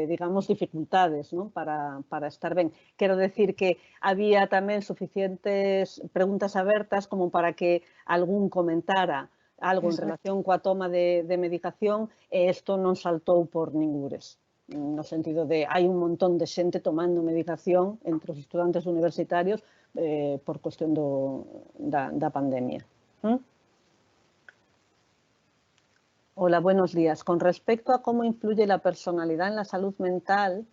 digamos, dificultades para estar ben. Quero decir que había tamén suficientes preguntas abertas como para que algún comentara algo en relación coa toma de medicación e isto non saltou por ningures. No sentido de hai un montón de xente tomando medicación entre os estudantes universitarios por cuestión da pandemia. Hola, buenos días. Con respecto a cómo influye la personalidad en la salud mental,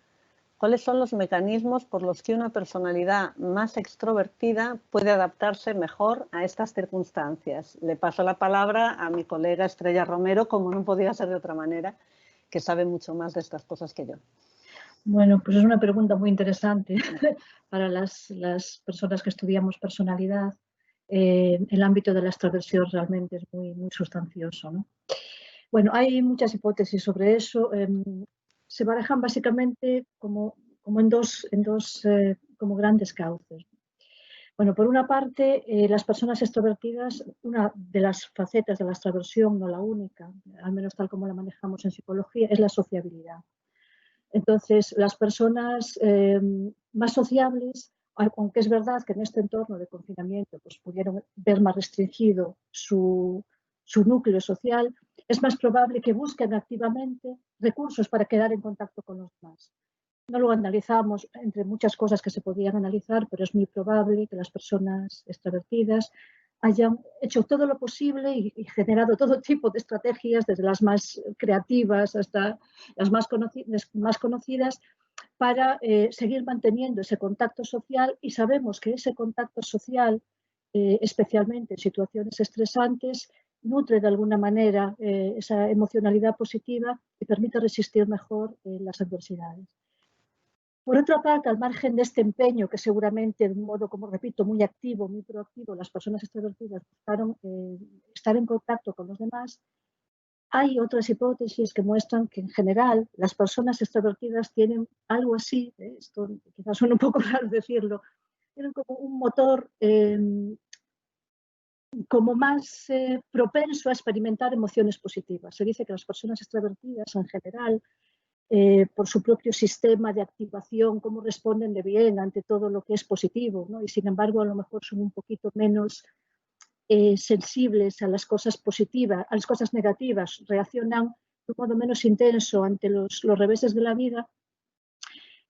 ¿cuáles son los mecanismos por los que una personalidad más extrovertida puede adaptarse mejor a estas circunstancias? Le paso la palabra a mi colega Estrella Romero, como no podía ser de otra manera, que sabe mucho más de estas cosas que yo. Bueno, pues es una pregunta muy interesante para las personas que estudiamos personalidad. El ámbito de la extroversión realmente es muy, muy sustancioso, ¿no? Bueno, hay muchas hipótesis sobre eso. Se barajan básicamente como en dos como grandes cauces. Bueno, por una parte, las personas extrovertidas, una de las facetas de la extroversión, no la única, al menos tal como la manejamos en psicología, es la sociabilidad. Entonces, las personas más sociables, aunque es verdad que en este entorno de confinamiento pues, pudieron ver más restringido su núcleo social, es más probable que busquen activamente recursos para quedar en contacto con los demás. No lo analizamos entre muchas cosas que se podían analizar, pero es muy probable que las personas extrovertidas hayan hecho todo lo posible y generado todo tipo de estrategias, desde las más creativas hasta las más conocidas, para seguir manteniendo ese contacto social, y sabemos que ese contacto social, especialmente en situaciones estresantes, nutre de alguna manera esa emocionalidad positiva y permite resistir mejor las adversidades. Por otra parte, al margen de este empeño que seguramente de un modo, como repito, muy activo, muy proactivo, las personas extrovertidas buscaron estar en contacto con los demás, hay otras hipótesis que muestran que en general las personas extrovertidas tienen algo así, esto quizás suena un poco raro decirlo, tienen como un motor como más propenso a experimentar emociones positivas. Se dice que las personas extrovertidas en general, por su propio sistema de activación, cómo responden de bien ante todo lo que es positivo, ¿no? Y sin embargo a lo mejor son un poquito menos sensibles a las cosas positivas, a las cosas negativas, reaccionan de un modo menos intenso ante los reveses de la vida.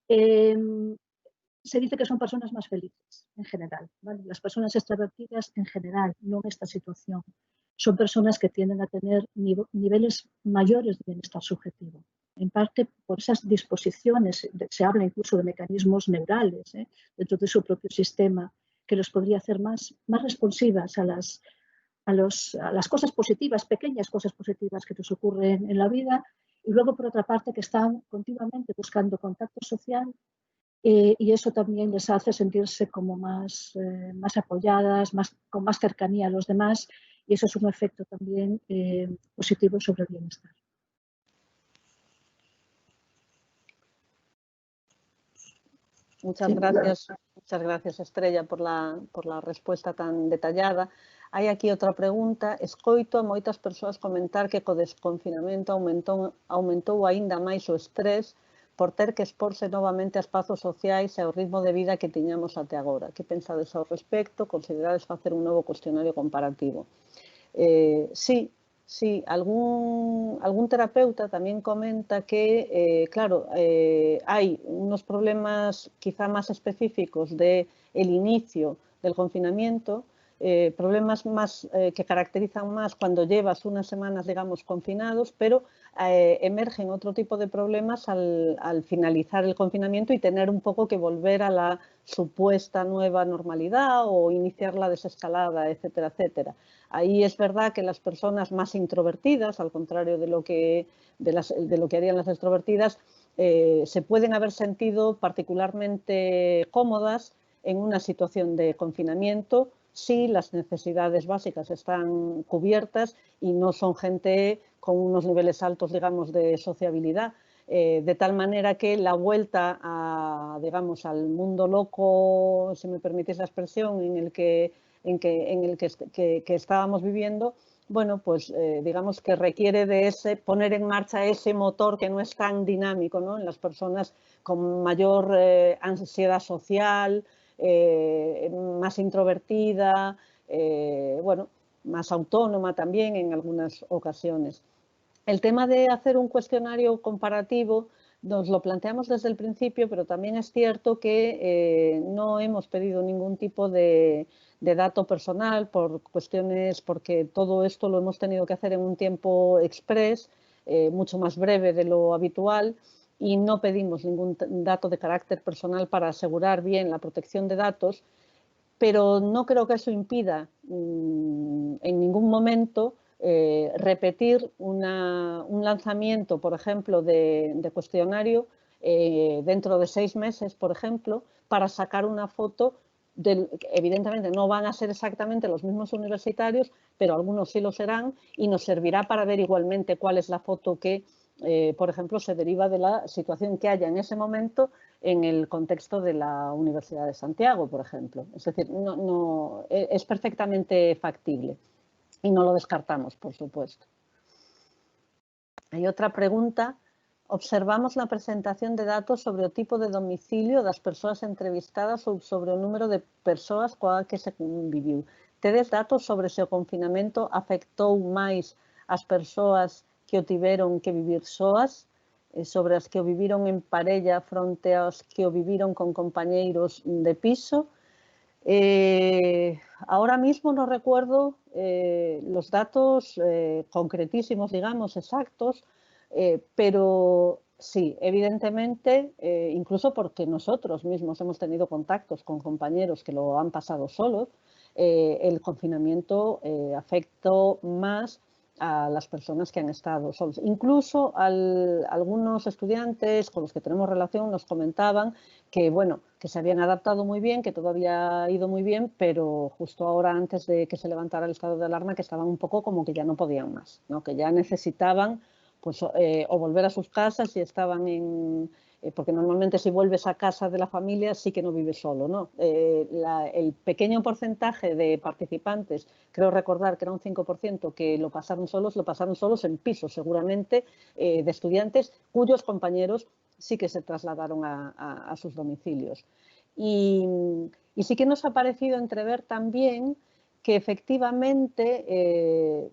Se dice que son personas más felices en general, ¿vale? Las personas extrovertidas en general, no en esta situación, son personas que tienden a tener niveles mayores de bienestar subjetivo. En parte por esas disposiciones, se habla incluso de mecanismos neurales dentro de su propio sistema, que los podría hacer más responsivas a las cosas positivas, pequeñas cosas positivas que nos ocurren en la vida, y luego por otra parte que están continuamente buscando contacto social, y eso también les hace sentirse como más apoyadas, con más cercanía a los demás, y eso es un efecto también positivo sobre el bienestar. Muchas gracias Estrella por la respuesta tan detallada. Hai aquí outra pregunta. Escoito a moitas persoas comentar que co desconfinamento aumentou aínda máis o estrés por ter que exporse novamente a espazos sociais e ao ritmo de vida que tiñamos até agora. Que pensades ao respecto? Considerades facer un novo cuestionario comparativo? Sí, Sí, algún terapeuta también comenta que, claro, hay unos problemas quizá más específicos del inicio del confinamiento, problemas más que caracterizan más cuando llevas unas semanas, digamos, confinados, pero emergen otro tipo de problemas al finalizar el confinamiento y tener un poco que volver a la supuesta nueva normalidad o iniciar la desescalada, etcétera, etcétera. Ahí es verdad que las personas más introvertidas, al contrario de lo que harían las extrovertidas, se pueden haber sentido particularmente cómodas en una situación de confinamiento si las necesidades básicas están cubiertas y no son gente con unos niveles altos, digamos, de sociabilidad. De tal manera que la vuelta digamos, al mundo loco, si me permitís la expresión, en el que estábamos viviendo, bueno, pues digamos que requiere de poner en marcha ese motor que no es tan dinámico, ¿no? En las personas con mayor ansiedad social, más introvertida, bueno, más autónoma también en algunas ocasiones. El tema de hacer un cuestionario comparativo nos lo planteamos desde el principio, pero también es cierto que no hemos pedido ningún tipo de dato personal por cuestiones, porque todo esto lo hemos tenido que hacer en un tiempo express, mucho más breve de lo habitual, y no pedimos ningún dato de carácter personal para asegurar bien la protección de datos, pero no creo que eso impida en ningún momento repetir un lanzamiento, por ejemplo, de cuestionario dentro de 6 meses, por ejemplo, para sacar una foto. Evidentemente no van a ser exactamente los mismos universitarios, pero algunos sí lo serán y nos servirá para ver igualmente cuál es la foto que, por ejemplo, se deriva de la situación que haya en ese momento en el contexto de la Universidad de Santiago, por ejemplo. Es decir, es perfectamente factible y no lo descartamos, por supuesto. Hay otra pregunta. Observamos la presentación de datos sobre o tipo de domicilio das persoas entrevistadas ou sobre o número de persoas coa que se conviviu. Tedes datos sobre se o confinamento afectou máis as persoas que o tiveron que vivir soas, sobre as que o viviron en parella fronte aos que o viviron con compañeiros de piso. Ahora mismo no recuerdo los datos concretísimos, digamos, exactos, pero sí, evidentemente, incluso porque nosotros mismos hemos tenido contactos con compañeros que lo han pasado solos, el confinamiento afectó más a las personas que han estado solos. Incluso algunos estudiantes con los que tenemos relación nos comentaban que, bueno, que se habían adaptado muy bien, que todo había ido muy bien, pero justo ahora, antes de que se levantara el estado de alarma, que estaban un poco como que ya no podían más, ¿no? Que ya necesitaban pues, o volver a sus casas si estaban porque normalmente si vuelves a casa de la familia sí que no vives solo, ¿no? El pequeño porcentaje de participantes, creo recordar que era un 5%, que lo pasaron solos en pisos seguramente de estudiantes cuyos compañeros sí que se trasladaron a sus domicilios. Y sí que nos ha parecido entrever también que efectivamente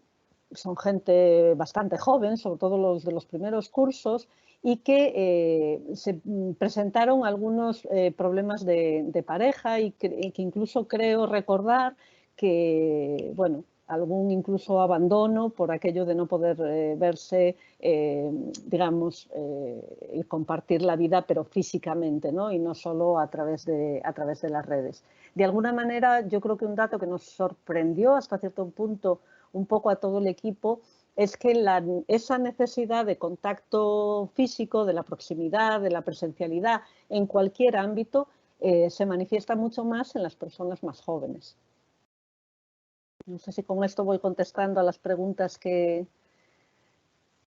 son gente bastante joven, sobre todo los de los primeros cursos, y que se presentaron algunos problemas de pareja y que incluso creo recordar que, bueno, algún incluso abandono por aquello de no poder verse, digamos, y compartir la vida, pero físicamente, ¿no? Y no solo a través de las redes. De alguna manera, yo creo que un dato que nos sorprendió hasta cierto punto un poco a todo el equipo es que esa necesidad de contacto físico, de la proximidad, de la presencialidad en cualquier ámbito, se manifiesta mucho más en las personas más jóvenes. No sé si con esto voy contestando a las preguntas que...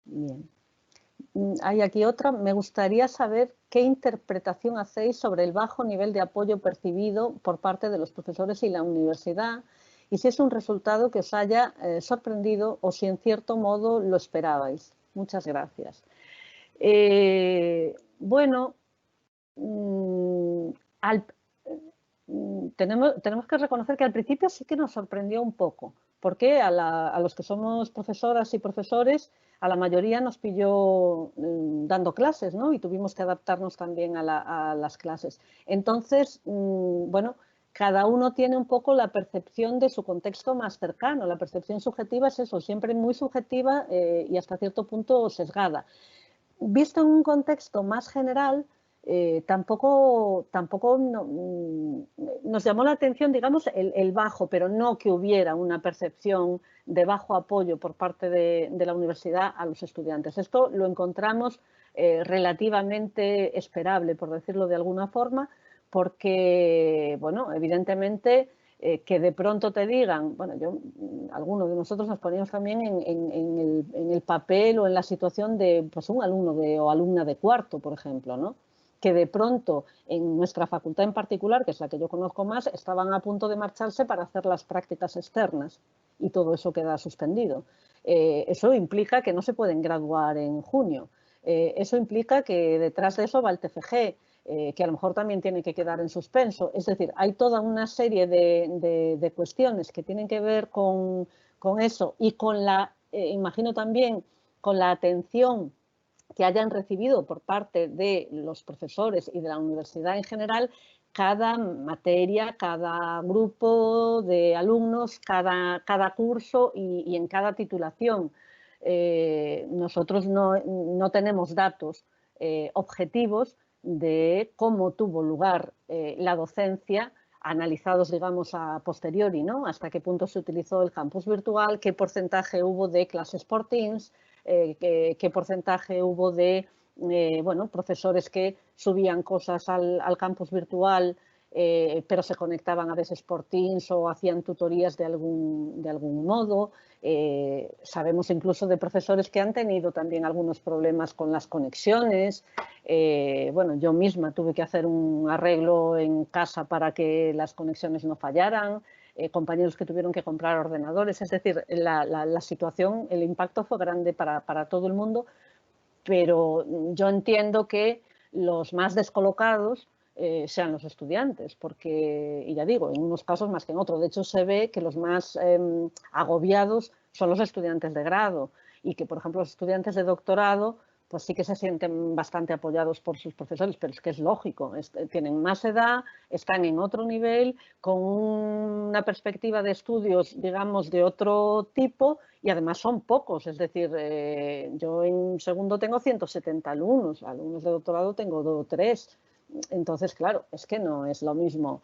Bien. Hay aquí otra. Me gustaría saber qué interpretación hacéis sobre el bajo nivel de apoyo percibido por parte de los profesores y la universidad y si es un resultado que os haya sorprendido o si en cierto modo lo esperabais. Muchas gracias. Bueno, tenemos que reconocer que al principio sí que nos sorprendió un poco, porque a los que somos profesoras y profesores, a la mayoría nos pilló dando clases, ¿no? Y tuvimos que adaptarnos también a las clases. Entonces, bueno, cada uno tiene un poco la percepción de su contexto más cercano. La percepción subjetiva es eso, siempre muy subjetiva y hasta cierto punto sesgada. Visto en un contexto más general, tampoco nos llamó la atención, digamos, el bajo, pero no que hubiera una percepción de bajo apoyo por parte de la universidad a los estudiantes. Esto lo encontramos relativamente esperable, por decirlo de alguna forma, porque, bueno, evidentemente que de pronto te digan, bueno, algunos de nosotros nos poníamos también en el papel o en la situación de pues, un alumno o alumna de cuarto, por ejemplo, ¿no? Que de pronto en nuestra facultad en particular, que es la que yo conozco más, estaban a punto de marcharse para hacer las prácticas externas y todo eso queda suspendido. Eso implica que no se pueden graduar en junio. Eso implica que detrás de eso va el TFG, que a lo mejor también tiene que quedar en suspenso. Es decir, hay toda una serie de cuestiones que tienen que ver con eso y con imagino también, con la atención que hayan recibido por parte de los profesores y de la universidad en general cada materia, cada grupo de alumnos, cada curso y en cada titulación. Nosotros no tenemos datos objetivos de cómo tuvo lugar la docencia, analizados, digamos, a posteriori, ¿no? Hasta qué punto se utilizó el campus virtual, qué porcentaje hubo de clases por Teams, qué porcentaje hubo de bueno, profesores que subían cosas al campus virtual, pero se conectaban a veces por Teams o hacían tutorías de algún modo. Sabemos incluso de profesores que han tenido también algunos problemas con las conexiones. Bueno, yo misma tuve que hacer un arreglo en casa para que las conexiones no fallaran. Compañeros que tuvieron que comprar ordenadores. Es decir, la situación, el impacto fue grande para todo el mundo, pero yo entiendo que los más descolocados sean los estudiantes, porque, y ya digo, en unos casos más que en otros. De hecho, se ve que los más agobiados son los estudiantes de grado y que, por ejemplo, los estudiantes de doctorado pues sí que se sienten bastante apoyados por sus profesores, pero es que es lógico, tienen más edad, están en otro nivel, con una perspectiva de estudios, digamos, de otro tipo y además son pocos, es decir, yo en segundo tengo 170 alumnos de doctorado tengo 2 o 3, entonces, claro, es que no es lo mismo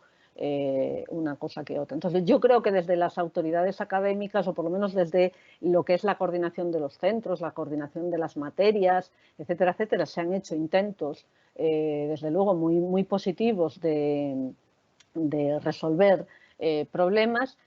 una cosa que otra. Entonces, yo creo que desde las autoridades académicas, o por lo menos desde lo que es la coordinación de los centros, la coordinación de las materias, etcétera, etcétera, se han hecho intentos, desde luego, muy, muy positivos de resolver problemas,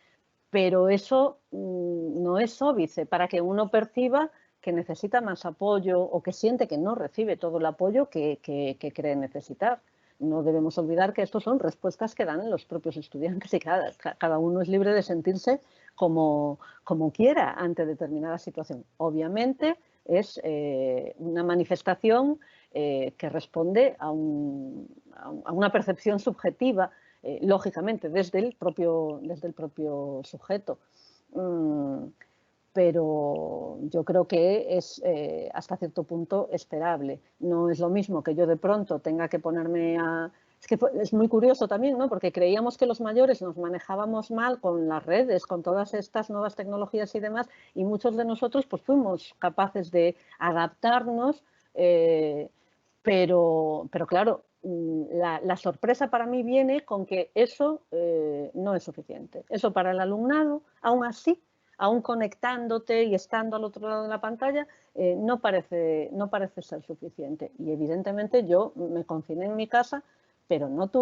pero eso no es óbice para que uno perciba que necesita más apoyo o que siente que no recibe todo el apoyo que cree necesitar. No debemos olvidar que estos son respuestas que dan los propios estudiantes y cada uno es libre de sentirse como quiera ante determinada situación. Obviamente es una manifestación que responde a una percepción subjetiva, lógicamente, desde el propio sujeto. Pero yo creo que es hasta cierto punto esperable. No es lo mismo que yo de pronto tenga que ponerme a... Es que es muy curioso también, ¿no? Porque creíamos que los mayores nos manejábamos mal con las redes, con todas estas nuevas tecnologías y demás, y muchos de nosotros pues fuimos capaces de adaptarnos, pero claro, la sorpresa para mí viene con que eso no es suficiente. Eso para el alumnado, aún así, aún conectándote y estando al otro lado de la pantalla, no parece ser suficiente. Y evidentemente yo me confiné en mi casa, pero no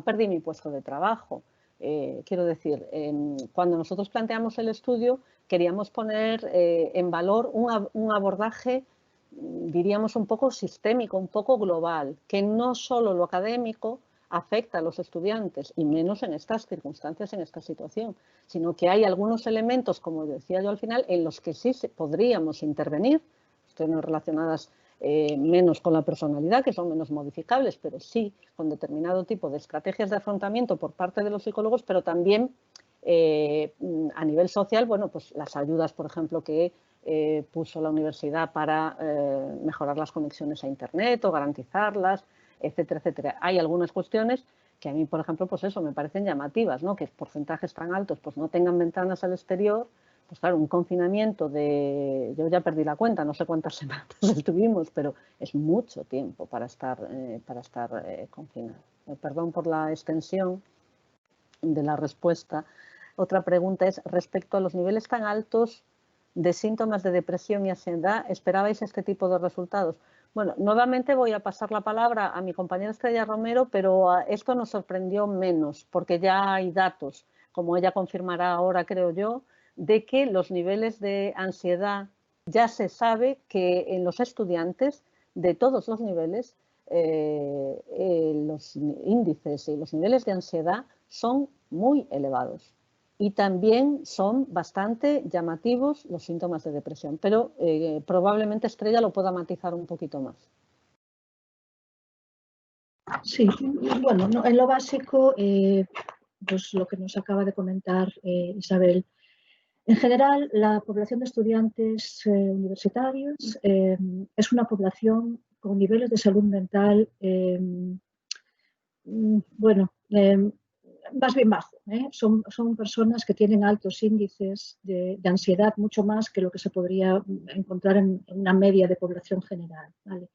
perdí mi puesto de trabajo. Quiero decir, cuando nosotros planteamos el estudio, queríamos poner en valor un abordaje, diríamos, un poco sistémico, un poco global, que no solo lo académico afecta a los estudiantes, y menos en estas circunstancias, en esta situación, sino que hay algunos elementos, como decía yo al final, en los que sí podríamos intervenir, cuestiones relacionadas menos con la personalidad, que son menos modificables, pero sí con determinado tipo de estrategias de afrontamiento por parte de los psicólogos, pero también A nivel social, bueno, pues las ayudas, por ejemplo, que puso la universidad para mejorar las conexiones a Internet o garantizarlas, etcétera, etcétera. Hay algunas cuestiones que a mí, por ejemplo, pues eso, me parecen llamativas, ¿no? Que porcentajes tan altos pues no tengan ventanas al exterior. Pues claro, un confinamiento yo ya perdí la cuenta, no sé cuántas semanas estuvimos, pero es mucho tiempo para estar confinado. Perdón por la extensión de la respuesta. Otra pregunta es, respecto a los niveles tan altos de síntomas de depresión y ansiedad, ¿esperabais este tipo de resultados? Bueno, nuevamente voy a pasar la palabra a mi compañera Estrella Romero, pero esto nos sorprendió menos, porque ya hay datos, como ella confirmará ahora, creo yo, de que los niveles de ansiedad ya se sabe que en los estudiantes de todos los niveles los índices y los niveles de ansiedad son muy elevados. Y también son bastante llamativos los síntomas de depresión, pero probablemente Estrella lo pueda matizar un poquito más. Sí, bueno, no, en lo básico, pues lo que nos acaba de comentar Isabel. En general, la población de estudiantes universitarios es una población con niveles de salud mental, bueno, más bien bajo. Son personas que tienen altos índices de ansiedad, mucho más que lo que se podría encontrar en una media de población general, ¿vale?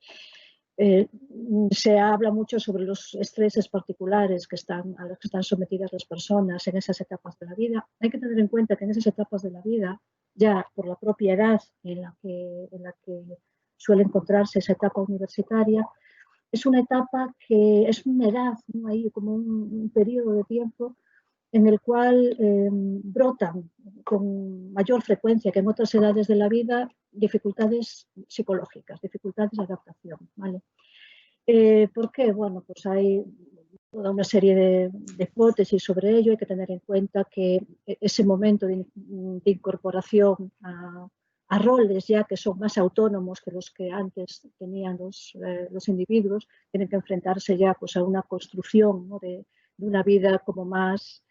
Se habla mucho sobre los estreses particulares a los que están sometidas las personas en esas etapas de la vida. Hay que tener en cuenta que en esas etapas de la vida, ya por la propia edad en la que suele encontrarse esa etapa universitaria, es una etapa que es una edad, ¿no? Ahí como un periodo de tiempo en el cual brotan con mayor frecuencia que en otras edades de la vida dificultades psicológicas, dificultades de adaptación, ¿vale? ¿Por qué? Bueno, pues hay toda una serie de hipótesis sobre ello. Hay que tener en cuenta que ese momento de incorporación a roles ya que son más autónomos que los que antes tenían los individuos, tienen que enfrentarse ya pues, a una construcción, ¿no? de una vida como más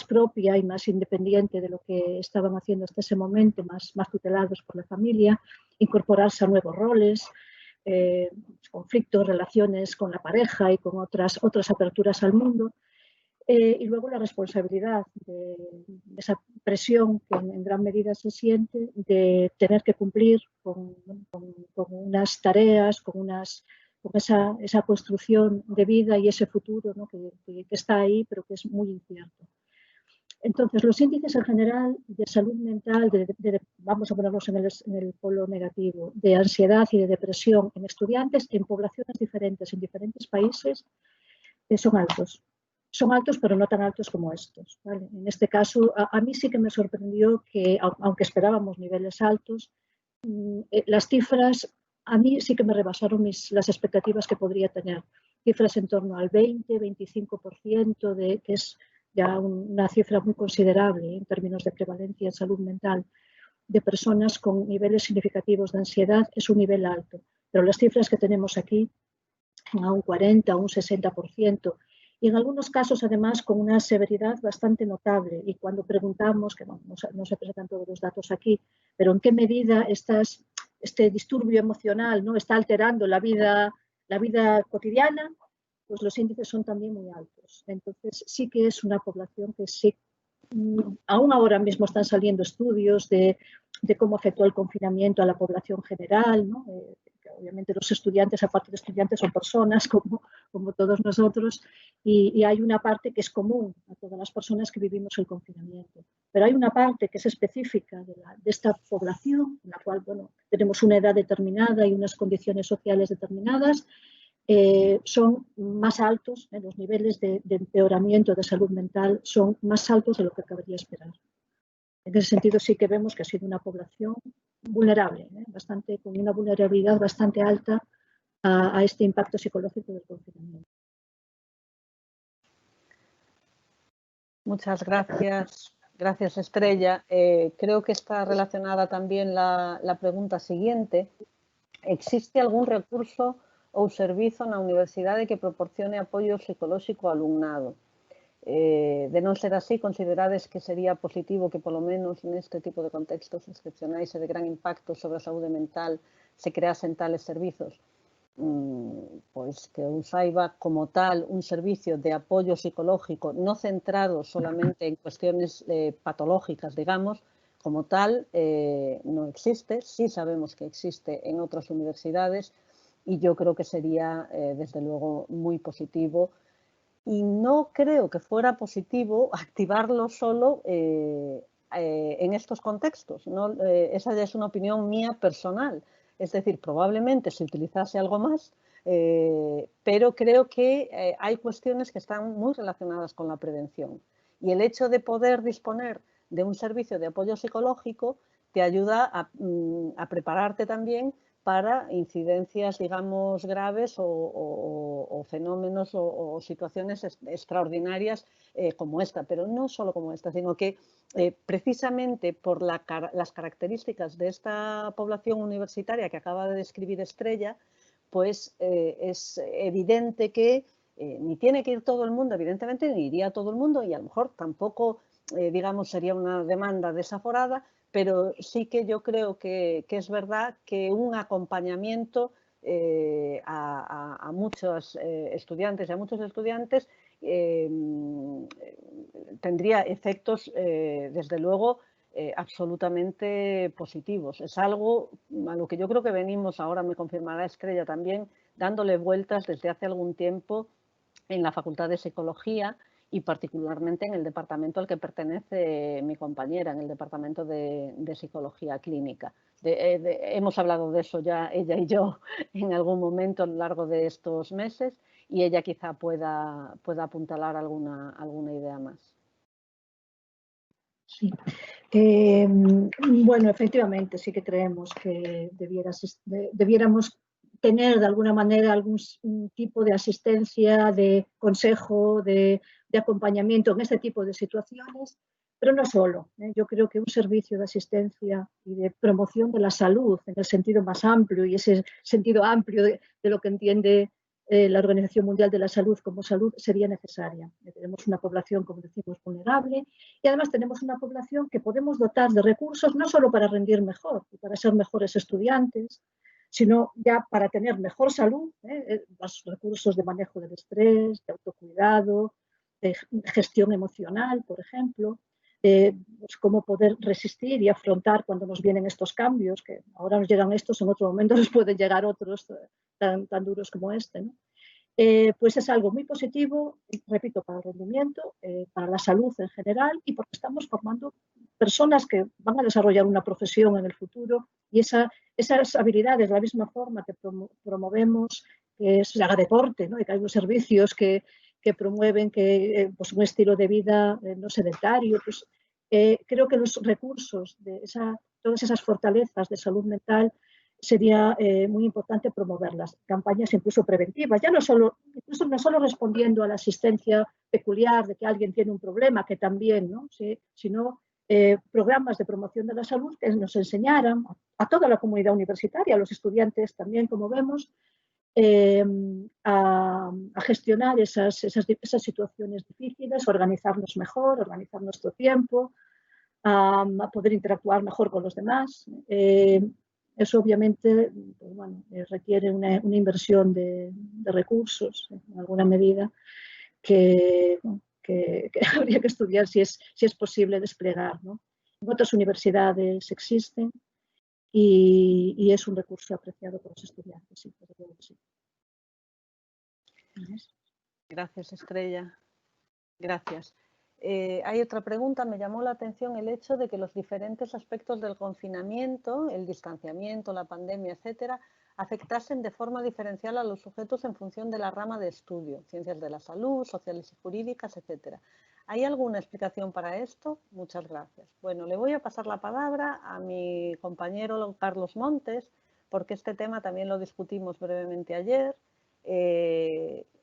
propia y más independiente de lo que estaban haciendo hasta ese momento, más tutelados por la familia, incorporarse a nuevos roles, conflictos, relaciones con la pareja y con otras aperturas al mundo. Y luego la responsabilidad de esa presión que en gran medida se siente de tener que cumplir con unas tareas, con esa construcción de vida y ese futuro, ¿no? que está ahí, pero que es muy incierto. Entonces, los índices en general de salud mental, vamos a ponerlos en el polo negativo, de ansiedad y de depresión en estudiantes en poblaciones diferentes, en diferentes países, son altos. Son altos, pero no tan altos como estos, ¿vale? En este caso, a mí sí que me sorprendió que, aunque esperábamos niveles altos, las cifras a mí sí que me rebasaron las expectativas que podría tener. Cifras en torno al 20-25%, que es ya una cifra muy considerable en términos de prevalencia en salud mental de personas con niveles significativos de ansiedad, es un nivel alto. Pero las cifras que tenemos aquí, a un 40, a un 60%, y en algunos casos además con una severidad bastante notable. Y cuando preguntamos, que bueno, no se presentan todos los datos aquí, pero en qué medida este disturbio emocional, ¿no? está alterando la vida cotidiana, pues los índices son también muy altos. Entonces sí que es una población que sí, aún ahora mismo están saliendo estudios de cómo afectó el confinamiento a la población general, ¿no? Obviamente los estudiantes, aparte de estudiantes, son personas como todos nosotros, y hay una parte que es común a todas las personas que vivimos el confinamiento. Pero hay una parte que es específica de esta población, en la cual bueno, tenemos una edad determinada y unas condiciones sociales determinadas. Son más altos, los niveles de empeoramiento de salud mental son más altos de lo que cabría esperar. En ese sentido sí que vemos que ha sido una población vulnerable, con una vulnerabilidad bastante alta a este impacto psicológico del confinamiento. Muchas gracias. Gracias, Estrella. Creo que está relacionada también la pregunta siguiente. ¿Existe algún recurso ou servizo na universidade que proporcione apoio psicolóxico ao alumnado? De non ser así, considerades que sería positivo que polo menos neste tipo de contextos excepcionais e de gran impacto sobre a saúde mental se creasen tales servizos? Pois que eu saiba como tal un servicio de apoio psicológico no centrado solamente en cuestiones patológicas, digamos, como tal no existe. Sí sabemos que existe en otras universidades y yo creo que sería desde luego muy positivo. Y no creo que fuera positivo activarlo solo en estos contextos, ¿no? Esa ya es una opinión mía personal. Es decir, probablemente se utilizase algo más, pero creo que hay cuestiones que están muy relacionadas con la prevención. Y el hecho de poder disponer de un servicio de apoyo psicológico te ayuda a prepararte también para incidencias, digamos, graves o fenómenos o situaciones extraordinarias como esta, pero no solo como esta, sino que precisamente por las características de esta población universitaria que acaba de describir Estrella, pues es evidente que ni tiene que ir todo el mundo, evidentemente, ni iría todo el mundo y a lo mejor tampoco, digamos, sería una demanda desaforada, pero sí que yo creo que es verdad que un acompañamiento a muchos estudiantes y a muchos estudiantes tendría efectos, desde luego, absolutamente positivos. Es algo a lo que yo creo que venimos, ahora me confirmará Estrella también, dándole vueltas desde hace algún tiempo en la Facultad de Psicología y particularmente en el departamento al que pertenece mi compañera, en el departamento de Psicología Clínica. Hemos hablado de eso ya ella y yo en algún momento a lo largo de estos meses y ella quizá pueda apuntalar alguna idea más. Sí. Bueno, efectivamente, sí que creemos que debiéramos tener de alguna manera algún tipo de asistencia, de consejo, de acompañamiento en este tipo de situaciones, pero no solo. Yo creo que un servicio de asistencia y de promoción de la salud en el sentido más amplio y ese sentido amplio de lo que entiende la Organización Mundial de la Salud como salud sería necesaria. Tenemos una población, como decimos, vulnerable y además tenemos una población que podemos dotar de recursos no solo para rendir mejor y para ser mejores estudiantes, sino ya para tener mejor salud, los recursos de manejo del estrés, de autocuidado, de gestión emocional, por ejemplo, pues cómo poder resistir y afrontar cuando nos vienen estos cambios, que ahora nos llegan estos, en otro momento nos pueden llegar otros tan duros como este, ¿no? Pues es algo muy positivo, repito, para el rendimiento, para la salud en general y porque estamos formando personas que van a desarrollar una profesión en el futuro y esas habilidades, de la misma forma que promovemos que se haga deporte, ¿no? Y que hay unos servicios que promueven pues un estilo de vida no sedentario, pues creo que los recursos de todas esas fortalezas de salud mental sería muy importante promoverlas, campañas incluso preventivas, ya no solo respondiendo a la asistencia peculiar de que alguien tiene un problema, que también, ¿no? Sí, sino programas de promoción de la salud que nos enseñaran a toda la comunidad universitaria, a los estudiantes también, como vemos, a gestionar esas situaciones difíciles, organizarnos mejor, organizar nuestro tiempo, a poder interactuar mejor con los demás. Eso obviamente pues, bueno, requiere una inversión de recursos en alguna medida que habría que estudiar si es posible desplegar, ¿no? En otras universidades existen y es un recurso apreciado por los estudiantes. Sí, sí. Gracias, Estrella. Gracias. Hay otra pregunta. Me llamó la atención el hecho de que los diferentes aspectos del confinamiento, el distanciamiento, la pandemia, etcétera, afectasen de forma diferencial a los sujetos en función de la rama de estudio, ciencias de la salud, sociales y jurídicas, etcétera. ¿Hay alguna explicación para esto? Muchas gracias. Bueno, le voy a pasar la palabra a mi compañero Carlos Montes, porque este tema también lo discutimos brevemente ayer.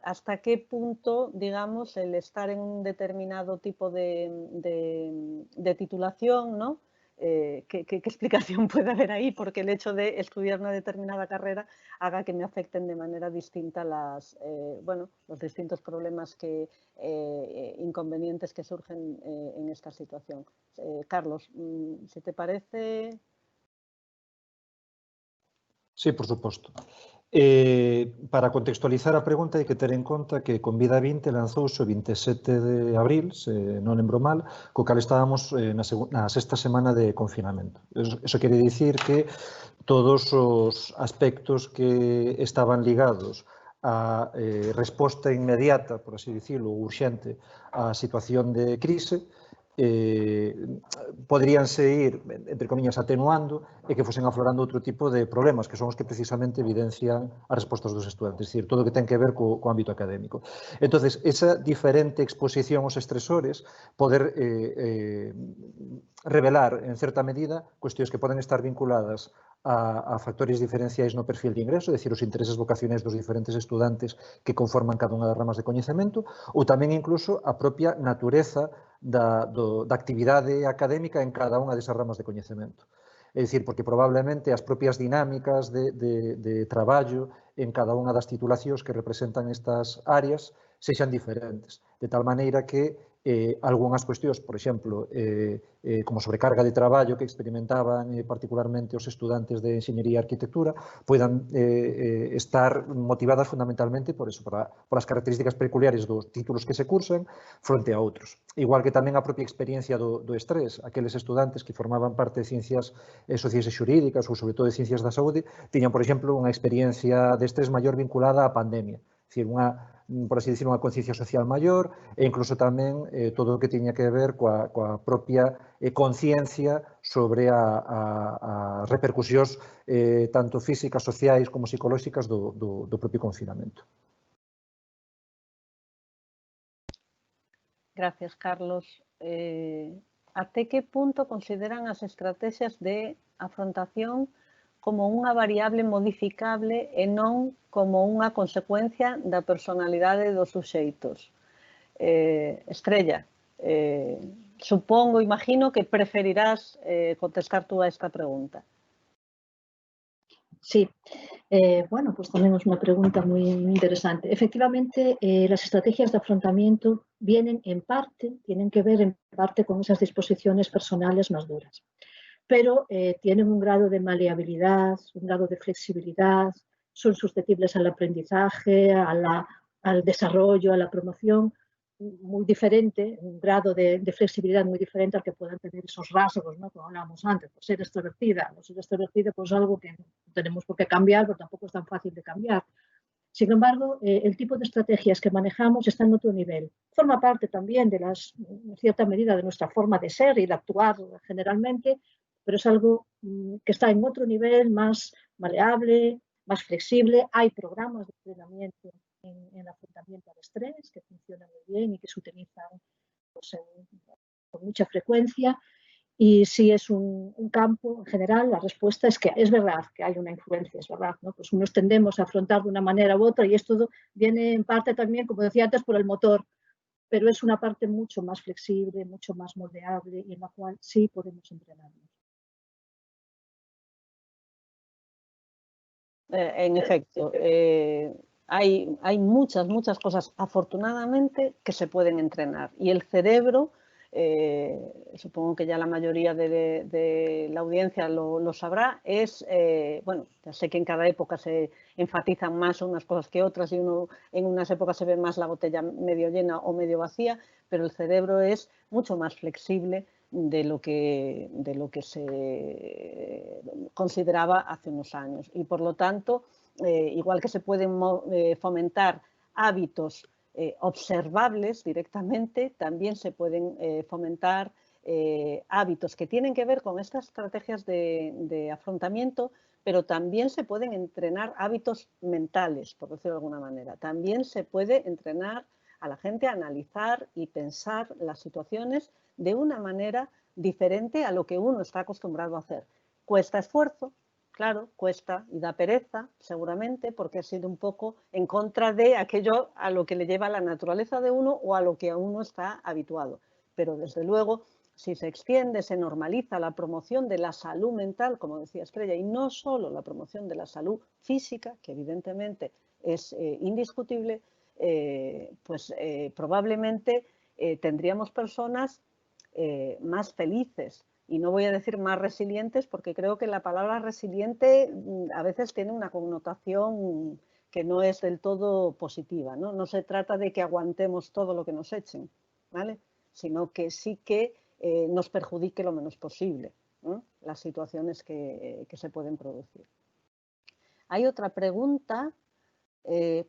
Hasta qué punto, digamos, el estar en un determinado tipo de titulación, ¿no? qué explicación puede haber ahí, porque el hecho de estudiar una determinada carrera haga que me afecten de manera distinta los distintos problemas inconvenientes que surgen en esta situación. Carlos, si te parece... Sí, por suposto. Para contextualizar a pregunta hai que ter en conta que Convida 20 lanzouse o 27 de abril, se non lembro mal, co cal estábamos na sexta semana de confinamento. Eso quere dicir que todos os aspectos que estaban ligados á resposta inmediata, por así dicirlo, urxente, á situación de crise, poderíanse ir, entre comillas, atenuando e que fosen aflorando outro tipo de problemas, que son os que precisamente evidencian as respostas dos estudantes, é dicir, todo o que ten que ver co ámbito académico. Entonces, esa diferente exposición aos estresores poder revelar, en certa medida, cuestións que poden estar vinculadas a factores diferenciais no perfil de ingreso, é dicir, os intereses vocacionais dos diferentes estudantes que conforman cada unha das ramas de coñecemento, ou tamén incluso a propia natureza da actividade académica en cada unha desas ramas de coñecemento. É dicir, porque probablemente as propias dinámicas de traballo en cada unha das titulacións que representan estas áreas sexan diferentes, de tal maneira que algunhas cuestións, por exemplo, como sobrecarga de traballo que experimentaban particularmente os estudantes de Enxeñería e Arquitectura, poidan estar motivadas fundamentalmente por eso, por as características peculiares dos títulos que se cursan fronte a outros. Igual que tamén a propia experiencia do estrés, aqueles estudantes que formaban parte de ciencias sociais e xurídicas ou sobre todo de ciencias da saúde, tiñan, por exemplo, unha experiencia de estrés maior vinculada á pandemia, é dicir, por así dicir, unha conciencia social maior e incluso tamén todo o que tiña que ver coa propia conciencia sobre as repercusións tanto físicas, sociais como psicolóxicas do propio confinamento. Gracias, Carlos. Até que punto consideran as estrategias de afrontación como unha variable modificable e non como unha consecuencia da personalidade dos suxeitos? Estrella, supongo, imagino que preferirás contestar tú a esta pregunta. Sí, bueno, pues también es una pregunta muy interesante. Efectivamente, las estrategias de afrontamiento tienen que ver en parte con esas disposiciones personales más duras, pero tienen un grado de maleabilidad, un grado de flexibilidad, son susceptibles al aprendizaje, al desarrollo, a la promoción, muy diferente, un grado de flexibilidad muy diferente al que puedan tener esos rasgos, ¿no? Como hablábamos antes, por ser extrovertida. Por ser extrovertida pues es algo que no tenemos por qué cambiar, pero tampoco es tan fácil de cambiar. Sin embargo, el tipo de estrategias que manejamos está en otro nivel. Forma parte también en cierta medida, de nuestra forma de ser y de actuar generalmente, pero es algo que está en otro nivel, más maleable, más flexible. Hay programas de entrenamiento en afrontamiento al estrés que funcionan muy bien y que se utilizan pues, con mucha frecuencia. Y si es un campo, en general, la respuesta es que es verdad que hay una influencia, es verdad, ¿no? Pues unos tendemos a afrontar de una manera u otra y esto viene en parte también, como decía antes, por el motor, pero es una parte mucho más flexible, mucho más moldeable y en la cual sí podemos entrenarnos. En efecto, hay muchas cosas, afortunadamente, que se pueden entrenar. Y el cerebro, supongo que ya la mayoría de la audiencia lo sabrá, bueno, ya sé que en cada época se enfatizan más unas cosas que otras y en unas épocas se ve más la botella medio llena o medio vacía, pero el cerebro es mucho más flexible de lo que se consideraba hace unos años. Y por lo tanto, igual que se pueden fomentar hábitos observables directamente, también se pueden fomentar hábitos que tienen que ver con estas estrategias de afrontamiento, pero también se pueden entrenar hábitos mentales, por decirlo de alguna manera. También se puede entrenar a la gente a analizar y pensar las situaciones de una manera diferente a lo que uno está acostumbrado a hacer. Cuesta esfuerzo, claro, cuesta y da pereza, seguramente, porque ha sido un poco en contra de aquello a lo que le lleva la naturaleza de uno o a lo que a uno está habituado. Pero, desde luego, si se extiende, se normaliza la promoción de la salud mental, como decía Estrella, y no solo la promoción de la salud física, que evidentemente es indiscutible, pues probablemente tendríamos personas más felices. Y no voy a decir más resilientes, porque creo que la palabra resiliente a veces tiene una connotación que no es del todo positiva, ¿no? No se trata de que aguantemos todo lo que nos echen, ¿vale? Sino que sí que nos perjudique lo menos posible, ¿no? Las situaciones que se pueden producir. Hay otra pregunta.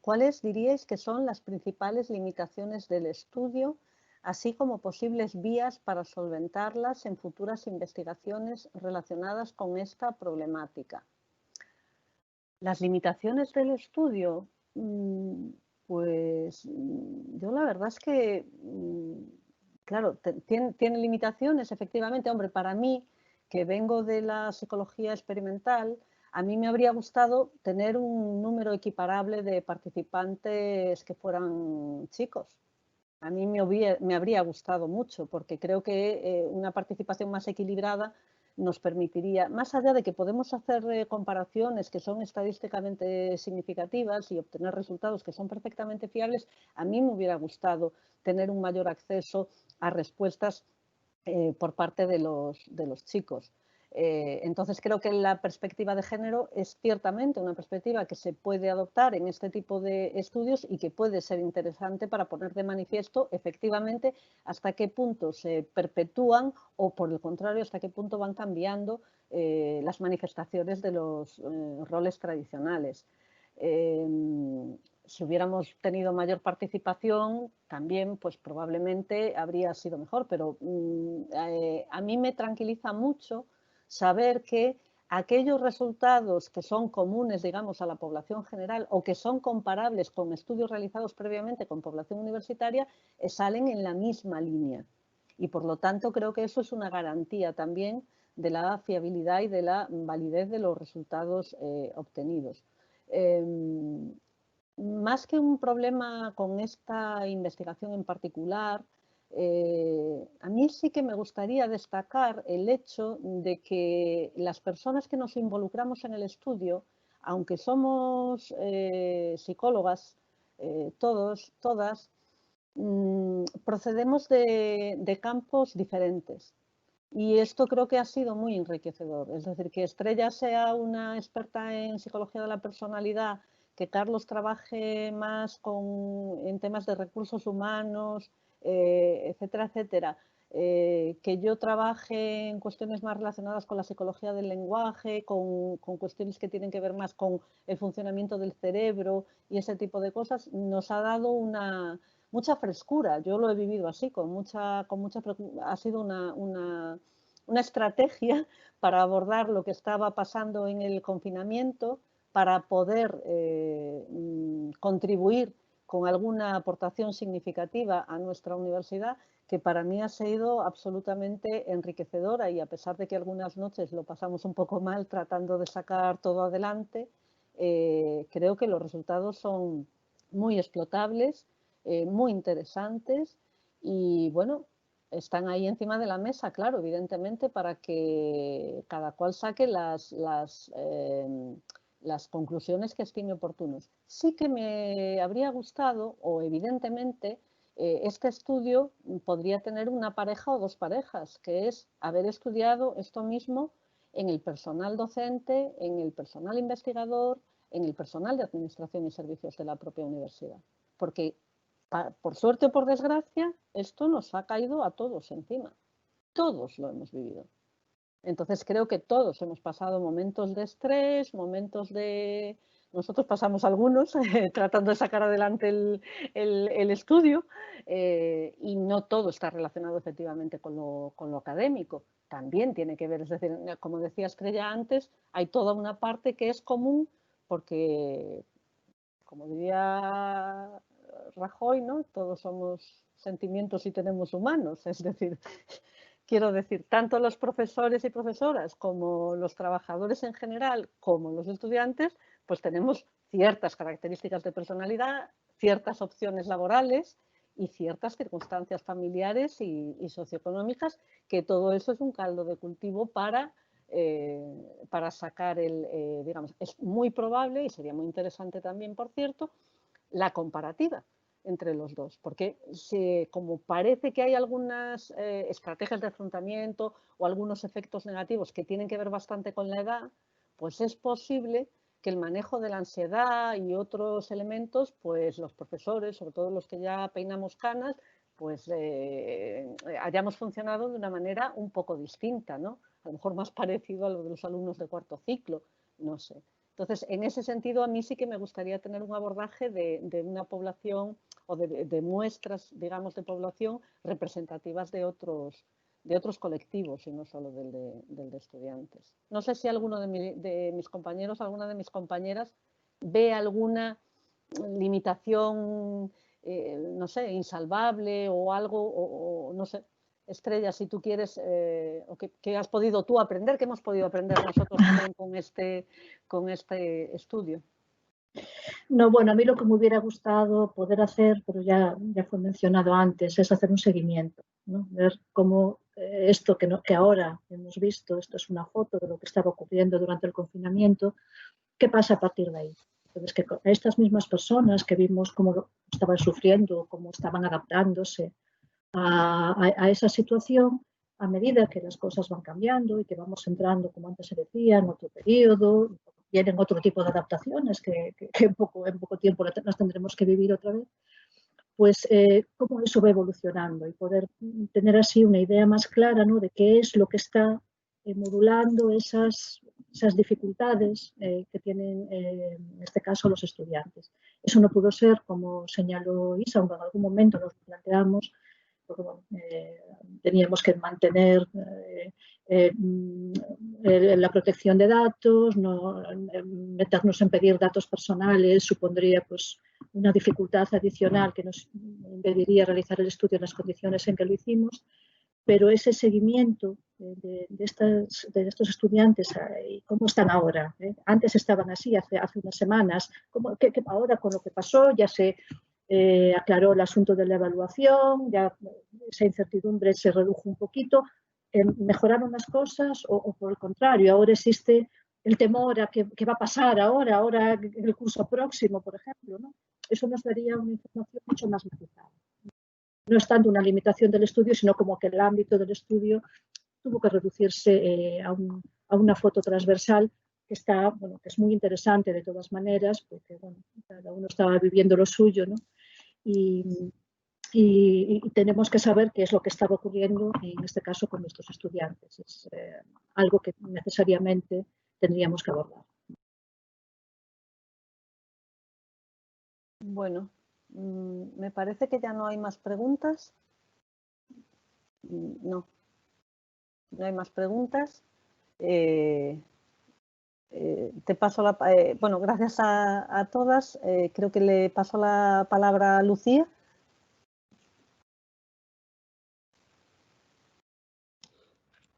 ¿Cuáles diríais que son las principales limitaciones del estudio, así como posibles vías para solventarlas en futuras investigaciones relacionadas con esta problemática? Las limitaciones del estudio, pues yo la verdad es que, claro, tiene limitaciones, efectivamente. Hombre, para mí, que vengo de la psicología experimental, a mí me habría gustado tener un número equiparable de participantes que fueran chicos. A mí me habría gustado mucho, porque creo que una participación más equilibrada nos permitiría, más allá de que podemos hacer comparaciones que son estadísticamente significativas y obtener resultados que son perfectamente fiables, a mí me hubiera gustado tener un mayor acceso a respuestas por parte de los chicos. Entonces creo que la perspectiva de género es ciertamente una perspectiva que se puede adoptar en este tipo de estudios y que puede ser interesante para poner de manifiesto efectivamente hasta qué punto se perpetúan o por el contrario hasta qué punto van cambiando las manifestaciones de los roles tradicionales. Si hubiéramos tenido mayor participación, también pues probablemente habría sido mejor, pero a mí me tranquiliza mucho saber que aquellos resultados que son comunes, digamos, a la población general o que son comparables con estudios realizados previamente con población universitaria, salen en la misma línea. Y por lo tanto creo que eso es una garantía también de la fiabilidad y de la validez de los resultados obtenidos. Más que un problema con esta investigación en particular, a mí sí que me gustaría destacar el hecho de que las personas que nos involucramos en el estudio, aunque somos psicólogas, todos, todas, procedemos de campos diferentes. Y esto creo que ha sido muy enriquecedor. Es decir, que Estrella sea una experta en psicología de la personalidad, que Carlos trabaje más en temas de recursos humanos, etcétera, etcétera. Que yo trabaje en cuestiones más relacionadas con la psicología del lenguaje, con cuestiones que tienen que ver más con el funcionamiento del cerebro y ese tipo de cosas, nos ha dado mucha frescura. Yo lo he vivido así, ha sido una estrategia para abordar lo que estaba pasando en el confinamiento, para poder contribuir con alguna aportación significativa a nuestra universidad, que para mí ha sido absolutamente enriquecedora, y a pesar de que algunas noches lo pasamos un poco mal tratando de sacar todo adelante, creo que los resultados son muy explotables, muy interesantes y bueno, están ahí encima de la mesa, claro, evidentemente, para que cada cual saque las conclusiones que estime oportunas. Sí que me habría gustado, o evidentemente, este estudio podría tener una pareja o dos parejas, que es haber estudiado esto mismo en el personal docente, en el personal investigador, en el personal de administración y servicios de la propia universidad. Porque, por suerte o por desgracia, esto nos ha caído a todos encima. Todos lo hemos vivido. Entonces creo que todos hemos pasado momentos de estrés, momentos de... Nosotros pasamos algunos tratando de sacar adelante el estudio y no todo está relacionado efectivamente con lo académico. También tiene que ver, es decir, como decía Estrella antes, hay toda una parte que es común porque, como diría Rajoy, ¿no? Todos somos sentimientos y tenemos humanos, es decir... Quiero decir, tanto los profesores y profesoras como los trabajadores en general, como los estudiantes, pues tenemos ciertas características de personalidad, ciertas opciones laborales y ciertas circunstancias familiares y socioeconómicas, que todo eso es un caldo de cultivo para sacar digamos, es muy probable y sería muy interesante también, por cierto, la comparativa entre los dos, porque como parece que hay algunas estrategias de afrontamiento o algunos efectos negativos que tienen que ver bastante con la edad, pues es posible que el manejo de la ansiedad y otros elementos, pues los profesores, sobre todo los que ya peinamos canas, pues hayamos funcionado de una manera un poco distinta, ¿no? A lo mejor más parecido a lo de los alumnos de cuarto ciclo, no sé. Entonces, en ese sentido, a mí sí que me gustaría tener un abordaje de una población o de muestras, digamos, de población representativas de otros colectivos y no solo del de estudiantes. No sé si alguno de mis compañeros, alguna de mis compañeras ve alguna limitación, no sé, insalvable o algo, o no sé, Estrella, si tú quieres, o que has podido tú aprender, que hemos podido aprender nosotros también con este estudio. No, bueno, a mí lo que me hubiera gustado poder hacer, pero ya fue mencionado antes, es hacer un seguimiento, ¿no? Ver cómo esto que ahora hemos visto, esto es una foto de lo que estaba ocurriendo durante el confinamiento, ¿qué pasa a partir de ahí? Entonces, que a estas mismas personas que vimos cómo estaban sufriendo, cómo estaban adaptándose a esa situación, a medida que las cosas van cambiando y que vamos entrando, como antes se decía, en otro periodo, vienen otro tipo de adaptaciones que en poco tiempo las tendremos que vivir otra vez, pues cómo eso va evolucionando y poder tener así una idea más clara, ¿no?, de qué es lo que está modulando esas dificultades que tienen en este caso los estudiantes. Eso no pudo ser, como señaló Isa, aunque en algún momento nos planteamos, porque bueno, teníamos que mantener la protección de datos, no meternos en pedir datos personales supondría pues una dificultad adicional que nos impediría realizar el estudio en las condiciones en que lo hicimos, pero ese seguimiento de estos estudiantes y cómo están ahora. Antes estaban así, hace unas semanas, que ahora con lo que pasó ya se aclaró el asunto de la evaluación, ya esa incertidumbre se redujo un poquito, mejoraron las cosas o por el contrario, ahora existe el temor a qué va a pasar ahora en el curso próximo, por ejemplo, ¿no? Eso nos daría una información mucho más matizada. No es tanto una limitación del estudio, sino como que el ámbito del estudio tuvo que reducirse a una foto transversal que está, bueno, que es muy interesante de todas maneras, porque bueno, cada uno estaba viviendo lo suyo, ¿no? Y tenemos que saber qué es lo que estaba ocurriendo, en este caso, con nuestros estudiantes. Es algo que necesariamente tendríamos que abordar. Bueno, me parece que ya no hay más preguntas. No hay más preguntas. Te paso bueno, gracias a todas. Creo que le paso la palabra a Lucía.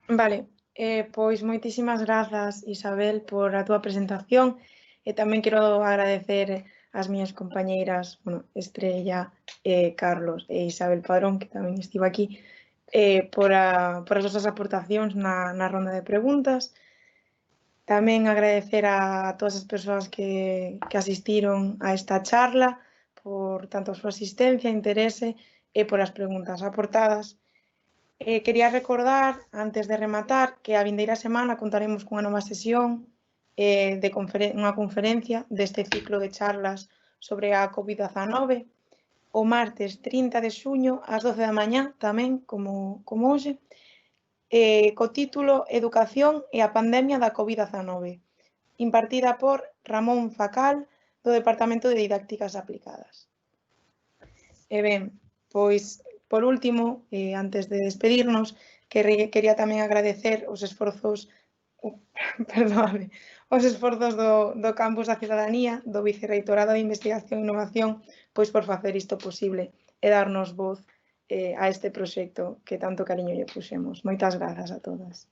Vale, pois moitísimas grazas, Isabel, por a túa presentación e tamén quero agradecer ás miñas compañeiras, bueno, Estrella, Carlos e Isabel Padrón, que tamén estivo aquí, por as vosas aportacións na ronda de preguntas. Tamén agradecer a todas as persoas que asistiron a esta charla por tanto a súa asistencia, interese e por as preguntas aportadas. Quería recordar, antes de rematar, que a vindeira semana contaremos cunha nova sesión unha conferencia deste ciclo de charlas sobre a COVID-19 o martes 30 de xuño ás 12 da mañá, tamén, como hoxe, co título Educación e a pandemia da COVID-19, impartida por Ramón Facal, do Departamento de Didácticas Aplicadas. E ben, pois, por último, antes de despedirnos, quería tamén agradecer os esforzos do Campus da Cidadanía, do Vicerreitorado de Investigación e Innovación, pois por facer isto posible e darnos voz a este proxecto que tanto cariño lle puxemos. Moitas grazas a todas.